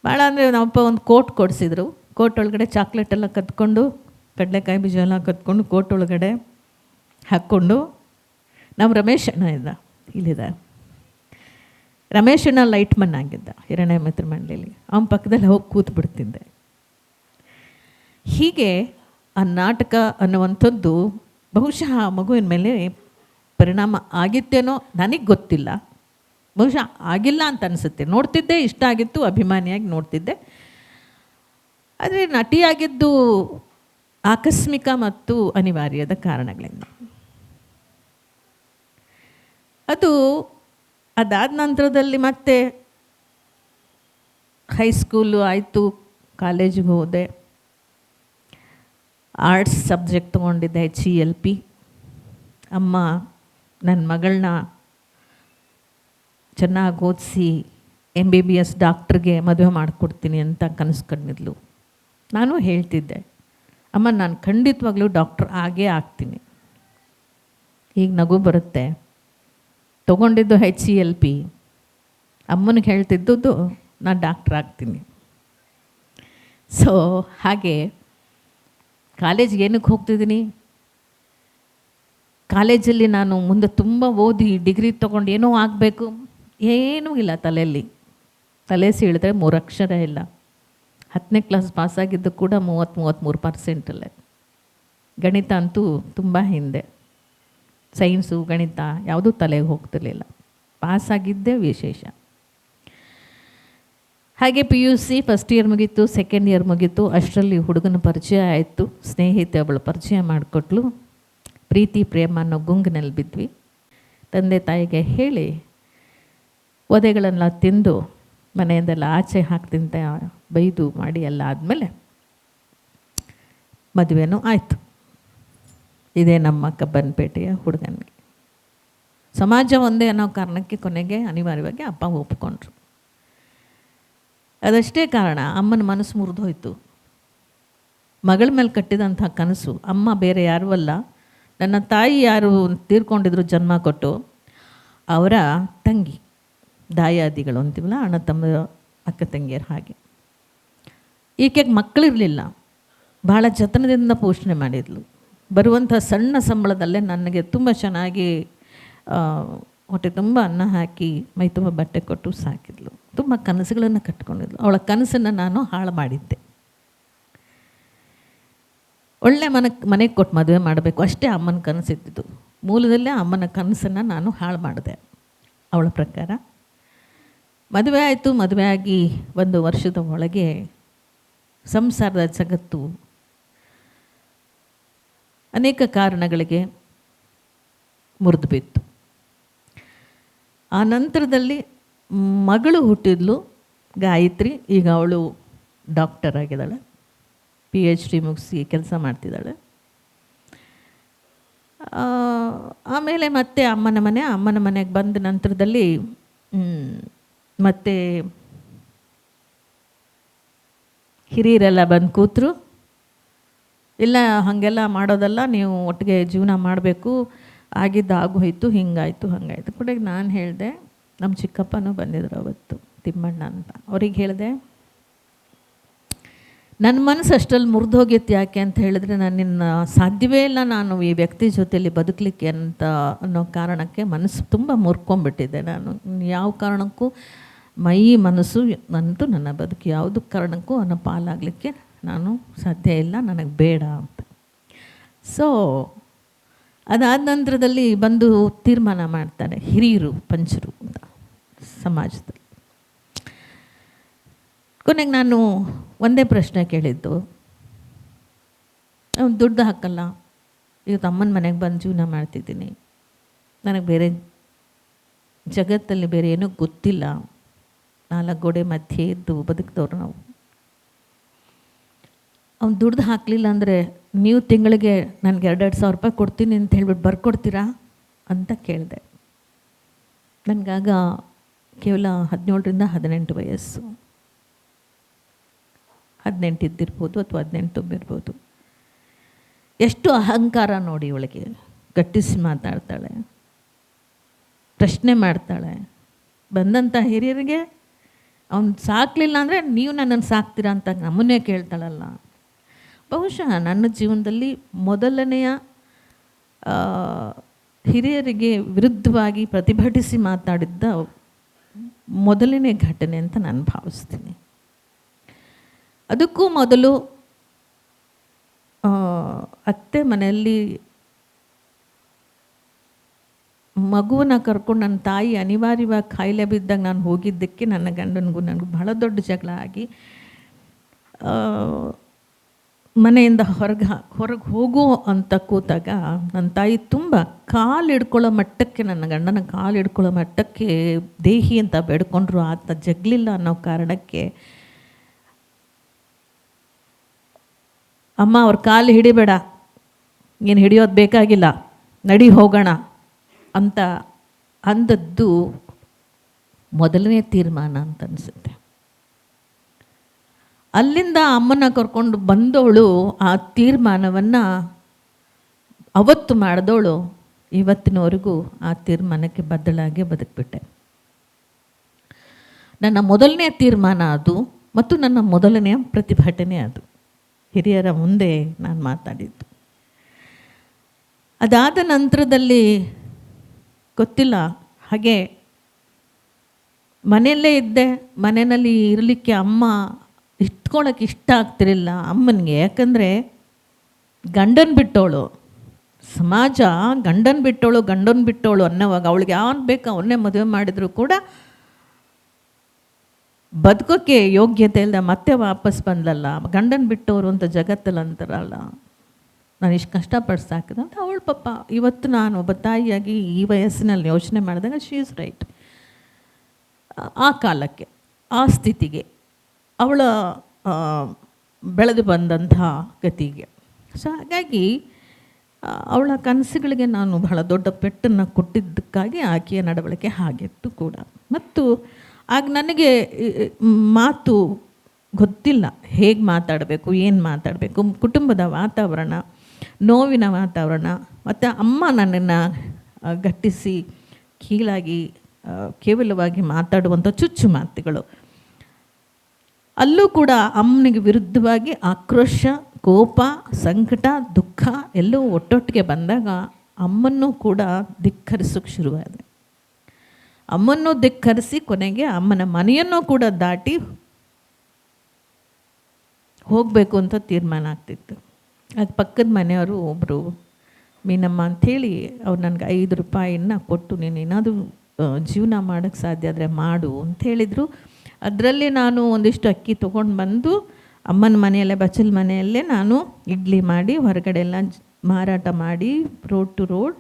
ಭಾಳ ಅಂದರೆ ನಮ್ಮಪ್ಪ ಒಂದು ಕೋಟ್ ಕೊಡಿಸಿದ್ರು. ಕೋಟ್ ಒಳಗಡೆ ಚಾಕ್ಲೇಟ್ ಎಲ್ಲ ಕದ್ಕೊಂಡು, ಕಡಲೆಕಾಯಿ ಬೀಜ ಎಲ್ಲ ಕದ್ಕೊಂಡು ಕೋಟ್ ಒಳಗಡೆ ಹಾಕ್ಕೊಂಡು, ನಮ್ಮ ರಮೇಶ್ ಅಣ್ಣ ಇದ್ದ, ಇಲ್ಲಿದೆ, ರಮೇಶ್ ಅಣ್ಣ ಲೈಟ್ ಮನ್ ಆಗಿದ್ದ ಹಿರಣ್ಯ ಮಿತ್ರ ಮಂಡಳಿಲಿ. ಅವನ ಪಕ್ಕದಲ್ಲಿ ಹೋಗಿ ಕೂತ್ಬಿಡ್ತಿದ್ದೆ. ಹೀಗೆ ಆ ನಾಟಕ ಅನ್ನುವಂಥದ್ದು ಬಹುಶಃ ಆ ಮಗುವಿನ ಮೇಲೆ ಪರಿಣಾಮ ಆಗಿತ್ತೇನೋ ನನಗೆ ಗೊತ್ತಿಲ್ಲ. ಬಹುಶಃ ಆಗಿಲ್ಲ ಅಂತ ಅನಿಸುತ್ತೆ. ನೋಡ್ತಿದ್ದೆ, ಇಷ್ಟ ಆಗಿತ್ತು, ಅಭಿಮಾನಿಯಾಗಿ ನೋಡ್ತಿದ್ದೆ. ಆದರೆ ನಟಿಯಾಗಿದ್ದು ಆಕಸ್ಮಿಕ ಮತ್ತು ಅನಿವಾರ್ಯದ ಕಾರಣಗಳಿಂದ. ಅದಾದ ನಂತರದಲ್ಲಿ ಮತ್ತೆ ಹೈಸ್ಕೂಲು ಆಯಿತು, ಕಾಲೇಜಿಗೆ ಹೋದೆ. ಆರ್ಟ್ಸ್ ಸಬ್ಜೆಕ್ಟ್ ತೊಗೊಂಡಿದ್ದೆ, HELP. ಅಮ್ಮ ನನ್ನ ಮಗಳನ್ನ ಚೆನ್ನಾಗಿ ಓದಿಸಿ MBBS ಡಾಕ್ಟ್ರಿಗೆ ಮದುವೆ ಮಾಡಿಕೊಡ್ತೀನಿ ಅಂತ ಕನಸು ಕಂಡಿದ್ಲು. ನಾನು ಹೇಳ್ತಿದ್ದೆ, ಅಮ್ಮ ನಾನು ಖಂಡಿತವಾಗ್ಲೂ ಡಾಕ್ಟ್ರ್ ಆಗೇ ಆಗ್ತೀನಿ. ಈಗ ನಗು ಬರುತ್ತೆ. ತೊಗೊಂಡಿದ್ದು HCLP, ಅಮ್ಮನಿಗೆ ಹೇಳ್ತಿದ್ದದ್ದು ನಾನು ಡಾಕ್ಟ್ರ್ ಆಗ್ತೀನಿ. ಸೊ ಹಾಗೆ ಕಾಲೇಜ್ಗೆ ಏನಕ್ಕೆ ಹೋಗ್ತಿದ್ದೀನಿ, ಕಾಲೇಜಲ್ಲಿ ನಾನು ಮುಂದೆ ತುಂಬ ಓದಿ ಡಿಗ್ರಿ ತೊಗೊಂಡು ಏನೋ ಆಗಬೇಕು, ಏನೂ ಇಲ್ಲ ತಲೆಯಲ್ಲಿ. ತಲೆ ಸೀಳಿದ್ರೆ 3 ಅಕ್ಷರ ಇಲ್ಲ. 10ನೇ ಕ್ಲಾಸ್ ಪಾಸಾಗಿದ್ದು ಕೂಡ 33%. ಗಣಿತ ಅಂತೂ ತುಂಬ ಹಿಂದೆ. ಸೈನ್ಸು ಗಣಿತ ಯಾವುದೂ ತಲೆಗೆ ಹೋಗ್ತಿರ್ಲಿಲ್ಲ. ಪಾಸಾಗಿದ್ದೇ ವಿಶೇಷ. ಹಾಗೆ PUC ಫಸ್ಟ್ ಇಯರ್ ಮುಗೀತು, ಸೆಕೆಂಡ್ ಇಯರ್ ಮುಗೀತು. ಅಷ್ಟರಲ್ಲಿ ಹುಡುಗನ ಪರಿಚಯ ಆಯಿತು. ಸ್ನೇಹಿತೆ ಅವಳು ಪರಿಚಯ ಮಾಡಿಕೊಟ್ಲು. ಪ್ರೀತಿ ಪ್ರೇಮ ಅನ್ನೋ ಗುಂಗಿನಲ್ಲಿ ಬಿದ್ವಿ. ತಂದೆ ತಾಯಿಗೆ ಹೇಳಿ ಒದೆಗಳನ್ನೆಲ್ಲ ತಿಂದು ಮನೆಯಿಂದೆಲ್ಲ ಆಚೆ ಹಾಕ್ತಿಂತ ಬೈದು ಮಾಡಿ ಎಲ್ಲ ಆದಮೇಲೆ ಮದುವೆನೂ ಆಯಿತು. ಇದೇ ನಮ್ಮ ಕಬ್ಬನ್ಪೇಟೆಯ ಹುಡುಗನಿಗೆ. ಸಮಾಜ ಒಂದೇ ಅನ್ನೋ ಕಾರಣಕ್ಕೆ ಕೊನೆಗೆ ಅನಿವಾರ್ಯವಾಗಿ ಅಪ್ಪ ಒಪ್ಕೊಂಡ್ರು. ಅದಷ್ಟೇ ಕಾರಣ, ಅಮ್ಮನ ಮನಸ್ಸು ಮುರಿದೋಯ್ತು. ಮಗಳ ಮೇಲೆ ಕಟ್ಟಿದಂಥ ಕನಸು. ಅಮ್ಮ ಬೇರೆ ಯಾರೂ ಅಲ್ಲ, ನನ್ನ ತಾಯಿ ಯಾರು ತೀರ್ಕೊಂಡಿದ್ರು ಜನ್ಮ ಕೊಟ್ಟು, ಅವರ ತಂಗಿ. ದಾಯಾದಿಗಳು ಅಂತೀವಲ್ಲ, ಅಣ್ಣ ತಮ್ಮ ಅಕ್ಕ ತಂಗಿಯರು. ಹಾಗೆ ಈಕೆಗೆ ಮಕ್ಕಳಿರಲಿಲ್ಲ. ಭಾಳ ಜತನದಿಂದ ಪೋಷಣೆ ಮಾಡಿದ್ಲು. ಬರುವಂಥ ಸಣ್ಣ ಸಂಬಳದಲ್ಲೇ ನನಗೆ ತುಂಬ ಚೆನ್ನಾಗಿ ಹೊಟ್ಟೆ ತುಂಬ ಅನ್ನ ಹಾಕಿ ಮೈ ತುಂಬ ಬಟ್ಟೆ ಕೊಟ್ಟು ಸಾಕಿದ್ಲು. ತುಂಬ ಕನಸುಗಳನ್ನು ಕಟ್ಕೊಂಡಿದ್ಲು. ಅವಳ ಕನಸನ್ನು ನಾನು ಹಾಳು ಮಾಡಿದ್ದೆ. ಒಳ್ಳೆ ಮನೆಗೆ ಕೊಟ್ಟು ಮದುವೆ ಮಾಡಬೇಕು ಅಷ್ಟೇ ಅಮ್ಮನ ಕನಸಿದ್ದು. ಮೂಲದಲ್ಲೇ ಅಮ್ಮನ ಕನಸನ್ನು ನಾನು ಹಾಳು ಮಾಡಿದೆ. ಅವಳ ಪ್ರಕಾರ ಮದುವೆ ಆಯಿತು. ಮದುವೆ ಆಗಿ 1 ವರ್ಷದ ಒಳಗೆ ಸಂಸಾರದ ಜಗತ್ತು ಅನೇಕ ಕಾರಣಗಳಿಗೆ ಮುರಿದು ಬಿತ್ತು. ಆ ನಂತರದಲ್ಲಿ ಮಗಳು ಹುಟ್ಟಿದ್ಲು, ಗಾಯತ್ರಿ. ಈಗ ಅವಳು ಡಾಕ್ಟರ್ ಆಗಿದ್ದಾಳೆ, PhD ಮುಗಿಸಿ ಕೆಲಸ ಮಾಡ್ತಿದ್ದಾಳೆ. ಆಮೇಲೆ ಮತ್ತೆ ಅಮ್ಮನ ಮನೆಗೆ ಬಂದ ನಂತರದಲ್ಲಿ ಮತ್ತೆ ಹಿರಿಯರೆಲ್ಲ ಬಂದು ಕೂತರು. ಇಲ್ಲ ಹಾಗೆಲ್ಲ ಮಾಡೋದಲ್ಲ, ನೀವು ಒಟ್ಟಿಗೆ ಜೀವನ ಮಾಡಬೇಕು, ಆಗಿದ್ದು ಆಗೋಯ್ತು, ಹಿಂಗಾಯಿತು ಹಂಗಾಯಿತು. ಕಡೆಗೆ ನಾನು ಹೇಳಿದೆ, ನಮ್ಮ ಚಿಕ್ಕಪ್ಪನೂ ಬಂದಿದ್ರು ಅವತ್ತು, ತಿಮ್ಮಣ್ಣ ಅಂತ. ಅವ್ರಿಗೆ ಹೇಳಿದೆ, ನನ್ನ ಮನಸ್ಸು ಅಷ್ಟರಲ್ಲಿ ಮುರಿದೋಗಿತ್ತು. ಯಾಕೆ ಅಂತ ಹೇಳಿದ್ರೆ, ನನ್ನಿನ್ನ ಸಾಧ್ಯವೇ ಇಲ್ಲ ನಾನು ಈ ವ್ಯಕ್ತಿ ಜೊತೆಯಲ್ಲಿ ಬದುಕಲಿಕ್ಕೆ ಅಂತ ಅನ್ನೋ ಕಾರಣಕ್ಕೆ ಮನಸ್ಸು ತುಂಬ ಮುರ್ಕೊಂಡ್ಬಿಟ್ಟಿದ್ದೆ. ನಾನು ಯಾವ ಕಾರಣಕ್ಕೂ ಮನಸ್ಸು ನಂತೂ ನನ್ನ ಬದುಕು ಯಾವುದು ಕಾರಣಕ್ಕೂ ಅನ್ನೋ ಪಾಲಾಗಲಿಕ್ಕೆ ನಾನು ಸಾಧ್ಯ ಇಲ್ಲ, ನನಗೆ ಬೇಡ ಅಂತ. ಸೊ ಅದಾದ ನಂತರದಲ್ಲಿ ಬಂದು ತೀರ್ಮಾನ ಮಾಡ್ತಾರೆ ಹಿರಿಯರು, ಪಂಚರು ಅಂತ ಸಮಾಜದಲ್ಲಿ. ಕೊನೆಗೆ ನಾನು ಒಂದೇ ಪ್ರಶ್ನೆ ಕೇಳಿದ್ದು, ಅವ್ನು ದುಡ್ಡು ಹಾಕಲ್ಲ, ಇವತ್ತು ಅಮ್ಮನ ಮನೆಗೆ ಬಂದು ಜೀವನ ಮಾಡ್ತಿದ್ದೀನಿ, ನನಗೆ ಬೇರೆ ಜಗತ್ತಲ್ಲಿ ಬೇರೆ ಏನೂ ಗೊತ್ತಿಲ್ಲ, 4 ಗೋಡೆ ಮಧ್ಯೆ ಇದ್ದು ಬದುಕಿದವ್ರು ನಾವು. ಅವ್ನು ದುಡ್ಡು ಹಾಕಲಿಲ್ಲ ಅಂದರೆ ನೀವು ತಿಂಗಳಿಗೆ ನನಗೆ 2,000 ರೂಪಾಯಿ ಕೊಡ್ತೀನಿ ಅಂತ ಹೇಳ್ಬಿಟ್ಟು ಬರ್ಕೊಡ್ತೀರಾ ಅಂತ ಕೇಳಿದೆ. ನನಗಾಗ ಕೇವಲ 17ರಿಂದ 18 ವಯಸ್ಸು, 18 ಇದ್ದಿರ್ಬೋದು ಅಥವಾ 18 ತುಂಬಿರ್ಬೋದು. ಎಷ್ಟು ಅಹಂಕಾರ ನೋಡಿ ಇವಳಿಗೆ. ಗಟ್ಟಿಸಿ ಮಾತಾಡ್ತಾಳೆ, ಪ್ರಶ್ನೆ ಮಾಡ್ತಾಳೆ. ಬಂದಂಥ ಹಿರಿಯರಿಗೆ ಅವ್ನು ಸಾಕಲಿಲ್ಲ ಅಂದರೆ ನೀವು ನನ್ನನ್ನು ಸಾಕ್ತೀರಾ ಅಂತ ನಮ್ಮನ್ನೇ ಕೇಳ್ತಾಳಲ್ಲ. ಬಹುಶಃ ನನ್ನ ಜೀವನದಲ್ಲಿ ಮೊದಲನೆಯ ಹಿರಿಯರಿಗೆ ವಿರುದ್ಧವಾಗಿ ಪ್ರತಿಭಟಿಸಿ ಮಾತಾಡಿದ್ದ ಮೊದಲನೇ ಘಟನೆ ಅಂತ ನಾನು ಭಾವಿಸ್ತೀನಿ. ಅದಕ್ಕೂ ಮೊದಲು ಅತ್ತೆ ಮನೆಯಲ್ಲಿ ಮಗುವನ್ನ ಕರ್ಕೊಂಡು ನನ್ನ ತಾಯಿ ಅನಿವಾರ್ಯವಾಗಿ ಕಾಯಿಲೆ ಬಿದ್ದಾಗ ನಾನು ಹೋಗಿದ್ದಕ್ಕೆ ನನ್ನ ಗಂಡನಿಗೂ ನನಗೂ ಬಹಳ ದೊಡ್ಡ ಜಗಳ ಆಗಿ ಮನೆಯಿಂದ ಹೊರಗೆ ಹೋಗೋ ಅಂತ ಕೂತಾಗ ನನ್ನ ತಾಯಿ ತುಂಬ ಕಾಲು ಹಿಡ್ಕೊಳ್ಳೋ ಮಟ್ಟಕ್ಕೆ, ನನ್ನ ಗಂಡನ ಕಾಲು ಹಿಡ್ಕೊಳ್ಳೋ ಮಟ್ಟಕ್ಕೆ ದೇಹಿ ಅಂತ ಬೇಡ್ಕೊಂಡ್ರು. ಆತ ಜಗ್ಲಿಲ್ಲ ಅನ್ನೋ ಕಾರಣಕ್ಕೆ, ಅಮ್ಮ ಅವ್ರ ಕಾಲು ಹಿಡಿಬೇಡ, ಏನು ಹಿಡಿಯೋದು ಬೇಕಾಗಿಲ್ಲ, ನಡಿ ಹೋಗೋಣ ಅಂತ ಅಂದದ್ದು ಮೊದಲನೇ ತೀರ್ಮಾನ ಅಂತ ಅನಿಸುತ್ತೆ. ಅಲ್ಲಿಂದ ಅಮ್ಮನ ಕರ್ಕೊಂಡು ಬಂದವಳು ಆ ತೀರ್ಮಾನವನ್ನು ಅವತ್ತು ಮಾಡಿದವಳು ಇವತ್ತಿನವರೆಗೂ ಆ ತೀರ್ಮಾನಕ್ಕೆ ಬದ್ಧಳಾಗಿ ಬದುಕಿಬಿಟ್ಟೆ. ನನ್ನ ಮೊದಲನೇ ತೀರ್ಮಾನ ಅದು, ಮತ್ತು ನನ್ನ ಮೊದಲನೆಯ ಪ್ರತಿಭಟನೆ ಅದು, ಹಿರಿಯರ ಮುಂದೆ ನಾನು ಮಾತಾಡಿದ್ದು. ಅದಾದ ನಂತರದಲ್ಲಿ ಗೊತ್ತಿಲ್ಲ, ಹಾಗೆ ಮನೆಯಲ್ಲೇ ಇದ್ದೆ. ಮನೆಯಲ್ಲಿ ಇರಲಿಕ್ಕೆ ಅಮ್ಮ ಇಟ್ಕೊಳ್ಳೋಕೆ ಇಷ್ಟ ಆಗ್ತಿರಲಿಲ್ಲ ಅಮ್ಮನಿಗೆ. ಯಾಕಂದರೆ ಗಂಡನ ಬಿಟ್ಟವಳು, ಸಮಾಜ ಗಂಡನ ಬಿಟ್ಟವಳು ಅನ್ನೋವಾಗ ಅವಳಿಗೆ ಯಾವನು ಬೇಕು ಅವನ್ನೇ ಮದುವೆ ಮಾಡಿದ್ರು ಕೂಡ ಬದುಕೋಕ್ಕೆ ಯೋಗ್ಯತೆ ಇಲ್ಲದೆ ಮತ್ತೆ ವಾಪಸ್ ಬಂದಲ್ಲ. ಗಂಡನ ಬಿಟ್ಟವರು ಅಂತ ಜಗತ್ತಲ್ಲಿ ಅಂತಾರಲ್ಲ, ನಾನು ಇಷ್ಟು ಕಷ್ಟಪಟ್ಟು ಸಾಕಿದೆ ಅಂತ ಅವಳು ಪಾಪ. ಇವತ್ತು ನಾನು ಒಬ್ಬ ತಾಯಿಯಾಗಿ ಈ ವಯಸ್ಸಿನಲ್ಲಿ ಯೋಚನೆ ಮಾಡಿದಾಗ ಶಿ ಈಸ್ ರೈಟ್. ಆ ಕಾಲಕ್ಕೆ, ಆ ಸ್ಥಿತಿಗೆ, ಅವಳ ಬೆಳೆದು ಬಂದಂತಹ ಗತಿಗೆ. ಸೊ ಹಾಗಾಗಿ ಅವಳ ಕನಸುಗಳಿಗೆ ನಾನು ಬಹಳ ದೊಡ್ಡ ಪೆಟ್ಟನ್ನು ಕೊಟ್ಟಿದ್ದಕ್ಕಾಗಿ ಆಕೆಯ ನಡವಳಿಕೆ ಹಾಗಿತ್ತು ಕೂಡ. ಮತ್ತು ಆಗ ನನಗೆ ಮಾತು ಗೊತ್ತಿಲ್ಲ, ಹೇಗೆ ಮಾತಾಡಬೇಕು, ಏನು ಮಾತಾಡಬೇಕು. ಕುಟುಂಬದ ವಾತಾವರಣ, ನೋವಿನ ವಾತಾವರಣ, ಮತ್ತು ಅಮ್ಮ ನನ್ನನ್ನು ಗಟ್ಟಿಸಿ ಕೀಳಾಗಿ ಕೇವಲವಾಗಿ ಮಾತಾಡುವಂಥ ಚುಚ್ಚು ಮಾತುಗಳು. ಅಲ್ಲೂ ಕೂಡ ಅಮ್ಮನಿಗೆ ವಿರುದ್ಧವಾಗಿ ಆಕ್ರೋಶ, ಕೋಪ, ಸಂಕಟ, ದುಃಖ ಎಲ್ಲವೂ ಒಟ್ಟೊಟ್ಟಿಗೆ ಬಂದಾಗ ಅಮ್ಮನ್ನು ಕೂಡ ಧಿಕ್ಕರಿಸೋಕ್ಕೆ ಶುರುವಾದೆ. ಅಮ್ಮನ್ನು ಧಿಕ್ಕರಿಸಿ ಕೊನೆಗೆ ಅಮ್ಮನ ಮನೆಯನ್ನು ಕೂಡ ದಾಟಿ ಹೋಗಬೇಕು ಅಂತ ತೀರ್ಮಾನ ಆಗ್ತಿತ್ತು. ಆಗ ಪಕ್ಕದ ಮನೆಯವರು ಒಬ್ಬರು ಮೀನಮ್ಮ ಅಂಥೇಳಿ ಅವ್ರು ನನಗೆ 5 ರೂಪಾಯಿನ ಕೊಟ್ಟು, ನೀನು ಏನಾದರೂ ಜೀವನ ಮಾಡೋಕ್ಕೆ ಸಾಧ್ಯ ಆದರೆ ಮಾಡು ಅಂತ ಹೇಳಿದರು. ಅದರಲ್ಲಿ ನಾನು ಒಂದಿಷ್ಟು ಅಕ್ಕಿ ತೊಗೊಂಡು ಬಂದು ಅಮ್ಮನ ಮನೆಯಲ್ಲೇ, ಬಚ್ಚಲ ಮನೆಯಲ್ಲೇ ನಾನು ಇಡ್ಲಿ ಮಾಡಿ ಹೊರಗಡೆ ಎಲ್ಲ ಮಾರಾಟ ಮಾಡಿ ರೋಡ್ ಟು ರೋಡ್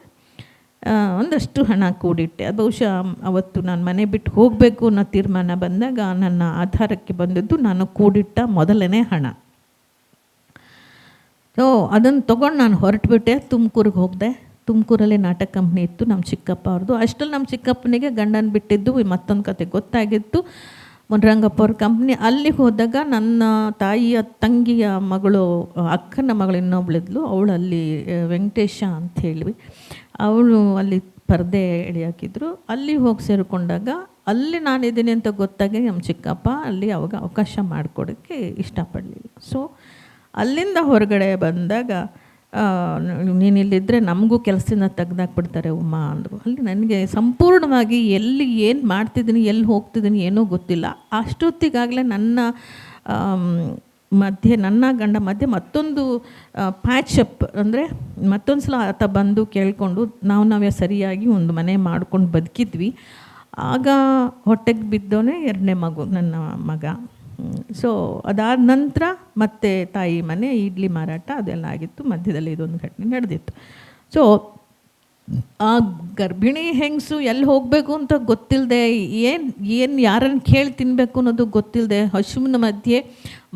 ಒಂದಷ್ಟು ಹಣ ಕೂಡಿಟ್ಟೆ. ಅದು ಬಹುಶಃ ಅವತ್ತು ನಾನು ಮನೆ ಬಿಟ್ಟು ಹೋಗಬೇಕು ಅನ್ನೋ ತೀರ್ಮಾನ ಬಂದಾಗ ನನ್ನ ಆಧಾರಕ್ಕೆ ಬಂದಿದ್ದು ನಾನು ಕೂಡಿಟ್ಟ ಮೊದಲನೇ ಹಣ. ಸೊ ಅದನ್ನು ತೊಗೊಂಡು ನಾನು ಹೊರಟುಬಿಟ್ಟೆ. ತುಮಕೂರಿಗೆ ಹೋಗಿದೆ. ತುಮಕೂರಲ್ಲಿ ನಾಟಕ ಕಂಪ್ನಿ ಇತ್ತು ನಮ್ಮ ಚಿಕ್ಕಪ್ಪ ಅವ್ರದ್ದು. ಅಷ್ಟರಲ್ಲಿ ನಮ್ಮ ಚಿಕ್ಕಪ್ಪನಿಗೆ ಗಂಡನ ಬಿಟ್ಟಿದ್ದು ಮತ್ತೊಂದು ಕತೆ ಗೊತ್ತಾಗಿತ್ತು, ಮುನ್ರಂಗಪ್ಪ ಅವ್ರ ಕಂಪ್ನಿ. ಅಲ್ಲಿಗೆ ಹೋದಾಗ ನನ್ನ ತಾಯಿಯ ತಂಗಿಯ ಮಗಳು, ಅಕ್ಕನ ಮಗಳು ಇನ್ನೊಬ್ಳಿದ್ಲು, ಅವಳು ಅಲ್ಲಿ ವೆಂಕಟೇಶ ಅಂತ ಹೇಳಿ ಅವಳು ಅಲ್ಲಿ ಪರದೆ ಎಳೆಯಾಕಿದ್ರು. ಅಲ್ಲಿ ಹೋಗಿ ಸೇರಿಕೊಂಡಾಗ ಅಲ್ಲಿ ನಾನಿದ್ದೀನಿ ಅಂತ ಗೊತ್ತಾಗಿ ನಮ್ಮ ಚಿಕ್ಕಪ್ಪ ಅಲ್ಲಿ ಅವಾಗ ಅವಕಾಶ ಮಾಡಿಕೊಡೋಕ್ಕೆ ಇಷ್ಟಪಡಲಿಲ್ಲ. ಸೊ ಅಲ್ಲಿಂದ ಹೊರಗಡೆ ಬಂದಾಗ ನೀನಿಲ್ಲಿದ್ದರೆ ನಮಗೂ ಕೆಲಸದಿಂದ ತೆಗ್ದಾಕ್ಬಿಡ್ತಾರೆ ಉಮಾ ಅಂದರು. ಅಲ್ಲಿ ನನಗೆ ಸಂಪೂರ್ಣವಾಗಿ ಎಲ್ಲಿ ಏನು ಮಾಡ್ತಿದ್ದೀನಿ, ಎಲ್ಲಿ ಹೋಗ್ತಿದ್ದೀನಿ ಏನೂ ಗೊತ್ತಿಲ್ಲ. ಅಷ್ಟೊತ್ತಿಗಾಗಲೇ ನನ್ನ ಮಧ್ಯೆ, ನನ್ನ ಗಂಡ ಮಧ್ಯೆ ಮತ್ತೊಂದು ಪ್ಯಾಚಪ್, ಅಂದರೆ ಮತ್ತೊಂದು ಸಲ ಆತ ಬಂದು ಕೇಳಿಕೊಂಡು ನಾವೇ ಸರಿಯಾಗಿ ಒಂದು ಮನೆ ಮಾಡ್ಕೊಂಡು ಬದುಕಿದ್ವಿ. ಆಗ ಹೊಟ್ಟೆಗೆ ಬಿದ್ದವನೇ 2ನೇ ಮಗು, ನನ್ನ ಮಗ. ಸೊ ಅದಾದ ನಂತರ ಮತ್ತೆ ತಾಯಿ ಮನೆ, ಇಡ್ಲಿ ಮಾರಾಟ ಅದೆಲ್ಲ ಆಗಿತ್ತು. ಮಧ್ಯದಲ್ಲಿ ಇದೊಂದು ಘಟನೆ ನಡೆದಿತ್ತು. ಸೊ ಆ ಗರ್ಭಿಣಿ ಹೆಂಗಸು ಎಲ್ಲಿ ಹೋಗಬೇಕು ಅಂತ ಗೊತ್ತಿಲ್ಲದೆ, ಏನು ಯಾರನ್ನು ಕೇಳಿ ತಿನ್ನಬೇಕು ಅನ್ನೋದು ಗೊತ್ತಿಲ್ಲದೆ, ಹಸುವಿನ ಮಧ್ಯೆ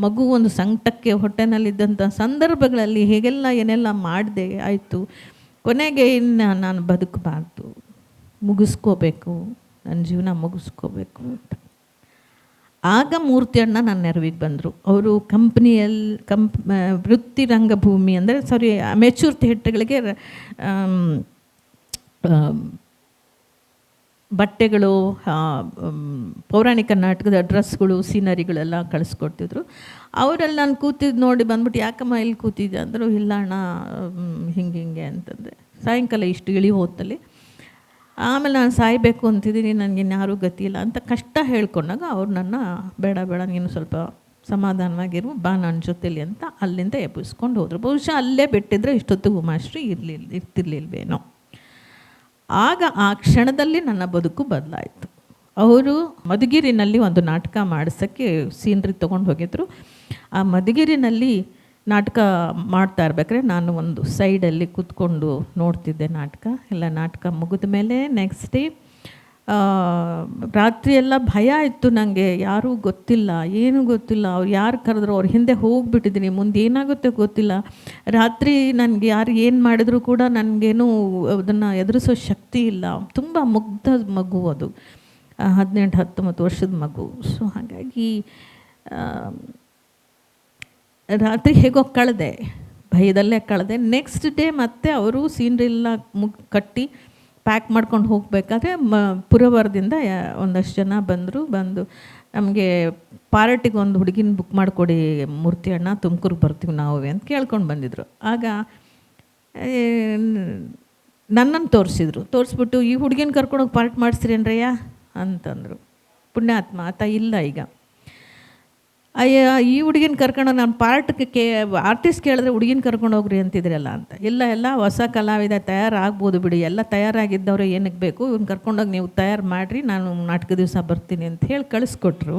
ಮಗು ಒಂದು ಸಂಕಟಕ್ಕೆ ಹೊಟ್ಟೆನಲ್ಲಿದ್ದಂಥ ಸಂದರ್ಭಗಳಲ್ಲಿ ಹೇಗೆಲ್ಲ ಏನೆಲ್ಲ ಮಾಡಿದೆ ಆಯಿತು. ಕೊನೆಗೆ ಇನ್ನು ನಾನು ಬದುಕಬಾರ್ದು, ಮುಗಿಸ್ಕೋಬೇಕು, ನನ್ನ ಜೀವನ ಮುಗಿಸ್ಕೋಬೇಕು ಅಂತ. ಆಗ ಮೂರ್ತಿ ಅಣ್ಣ ನನ್ನ ನೆರವಿಗೆ ಬಂದರು. ಅವರು ಕಂಪ್ನಿಯಲ್ಲಿ ವೃತ್ತಿ ರಂಗಭೂಮಿ ಅಂದರೆ ಮೆಚೂರ್ ಥಿಯೇಟ್ರ್ಗಳಿಗೆ ಬಟ್ಟೆಗಳು, ಪೌರಾಣಿಕ ನಾಟಕದ ಡ್ರೆಸ್ಗಳು, ಸೀನರಿಗಳೆಲ್ಲ ಕಳಿಸ್ಕೊಡ್ತಿದ್ರು. ಅವರೆಲ್ಲ ನಾನು ಕೂತಿದ್ದು ನೋಡಿ ಬಂದ್ಬಿಟ್ಟು, ಯಾಕಮ್ಮ ಇಲ್ಲಿ ಕೂತಿದ್ದೆ ಅಂದರು. ಇಲ್ಲ ಅಣ್ಣ ಹಿಂಗೆ ಅಂತಂದರೆ, ಸಾಯಂಕಾಲ ಇಷ್ಟು ಇಳಿ ಹೊತ್ತಲ್ಲಿ. ಆಮೇಲೆ ನಾನು ಸಾಯಬೇಕು ಅಂತಿದ್ದೀನಿ, ನನಗಿನ್ಯಾರೂ ಗತಿ ಇಲ್ಲ ಅಂತ ಕಷ್ಟ ಹೇಳ್ಕೊಂಡಾಗ ಅವ್ರು ನನ್ನ ಬೇಡ ನೀನು ಸ್ವಲ್ಪ ಸಮಾಧಾನವಾಗಿರು, ಬಾ ನನ್ನ ಜೊತೆಲಿ ಅಂತ ಅಲ್ಲಿಂದ ಎಬ್ಬಿಸ್ಕೊಂಡು ಹೋದರು. ಬಹುಶಃ ಅಲ್ಲೇ ಬಿಟ್ಟಿದ್ರೆ ಇಷ್ಟೊತ್ತಿಗೆ ಉಮಾಶ್ರೀ ಇರ್ತಿರ್ಲಿಲ್ವೇನೋ. ಆಗ ಆ ಕ್ಷಣದಲ್ಲಿ ನನ್ನ ಬದುಕು ಬದಲಾಯಿತು. ಅವರು ಮಧುಗಿರಿನಲ್ಲಿ ಒಂದು ನಾಟಕ ಮಾಡಿಸೋಕ್ಕೆ ಸೀನ್ರಿ ತೊಗೊಂಡು ಹೋಗಿದ್ರು. ಆ ಮಧುಗಿರಿನಲ್ಲಿ ನಾಟಕ ಮಾಡ್ತಾ ಇರ್ಬೇಕಾದ್ರೆ ನಾನು ಒಂದು ಸೈಡಲ್ಲಿ ಕೂತ್ಕೊಂಡು ನೋಡ್ತಿದ್ದೆ ನಾಟಕ. ಎಲ್ಲ ನಾಟಕ ಮುಗಿದ ಮೇಲೆ ನೆಕ್ಸ್ಟ್ ಡೇ ರಾತ್ರಿಯೆಲ್ಲ ಭಯ ಇತ್ತು ನನಗೆ. ಯಾರೂ ಗೊತ್ತಿಲ್ಲ, ಏನೂ ಗೊತ್ತಿಲ್ಲ. ಅವ್ರು ಯಾರು ಕರೆದ್ರು ಅವ್ರ ಹಿಂದೆ ಹೋಗಿಬಿಟ್ಟಿದ್ದೀನಿ, ಮುಂದೆ ಏನಾಗುತ್ತೆ ಗೊತ್ತಿಲ್ಲ. ರಾತ್ರಿ ನನಗೆ ಯಾರು ಏನು ಮಾಡಿದ್ರು ಕೂಡ ನನಗೇನು ಅದನ್ನು ಎದುರಿಸೋ ಶಕ್ತಿ ಇಲ್ಲ. ತುಂಬ ಮುಗ್ಧ ಮಗು ಅದು, 18-19 ವರ್ಷದ ಮಗು. ಸೊ ಹಾಗಾಗಿ ರಾತ್ರಿ ಹೇಗೋ ಕಳೆದೆ, ಭಯದಲ್ಲೇ ಕಳೆದೆ. ನೆಕ್ಸ್ಟ್ ಡೇ ಮತ್ತೆ ಅವರು ಸೀನ್ರಿಲ್ಲ ಕಟ್ಟಿ ಪ್ಯಾಕ್ ಮಾಡ್ಕೊಂಡು ಹೋಗಬೇಕಾದ್ರೆ ಪುರವರದಿಂದ ಒಂದಷ್ಟು ಜನ ಬಂದು ನಮಗೆ ಪಾರ್ಟಿಗೆ ಒಂದು ಹುಡುಗಿನ ಬುಕ್ ಮಾಡಿಕೊಡಿ ಮೂರ್ತಿ ಅಣ್ಣ, ತುಮಕೂರಿಗೆ ಬರ್ತೀವಿ ನಾವು ಅಂತ ಕೇಳ್ಕೊಂಡು ಬಂದಿದ್ರು. ಆಗ ನನ್ನನ್ನು ತೋರಿಸ್ಬಿಟ್ಟು ಈ ಹುಡುಗಿನ ಕರ್ಕೊಂಡೋಗಿ ಪಾರ್ಟ್ ಮಾಡಿಸ್ತೀರೇನ್ರಯ್ಯ ಅಂತಂದರು. ಪುಣ್ಯಾತ್ಮ ಆತ ಇಲ್ಲ ಈಗ. ಅಯ್ಯ, ಈ ಹುಡುಗಿನ ಕರ್ಕೊಂಡು ನಾನು ಪಾರ್ಟ್ಗೆ ಆರ್ಟಿಸ್ಟ್ ಕೇಳಿದ್ರೆ ಹುಡುಗಿನ ಕರ್ಕೊಂಡು ಹೋಗ್ರಿ ಅಂತಿದ್ರಲ್ಲ ಅಂತ. ಎಲ್ಲ ಹೊಸ ಕಲಾವಿದ ತಯಾರಾಗ್ಬೋದು ಬಿಡಿ, ಎಲ್ಲ ತಯಾರಾಗಿದ್ದವ್ರೆ ಏನಕ್ಕೆ ಬೇಕು, ಇವ್ನ ಕರ್ಕೊಂಡೋಗಿ ನೀವು ತಯಾರು ಮಾಡಿರಿ, ನಾನು ನಾಟಕ ದಿವಸ ಬರ್ತೀನಿ ಅಂತ ಹೇಳಿ ಕಳಿಸ್ಕೊಟ್ರು.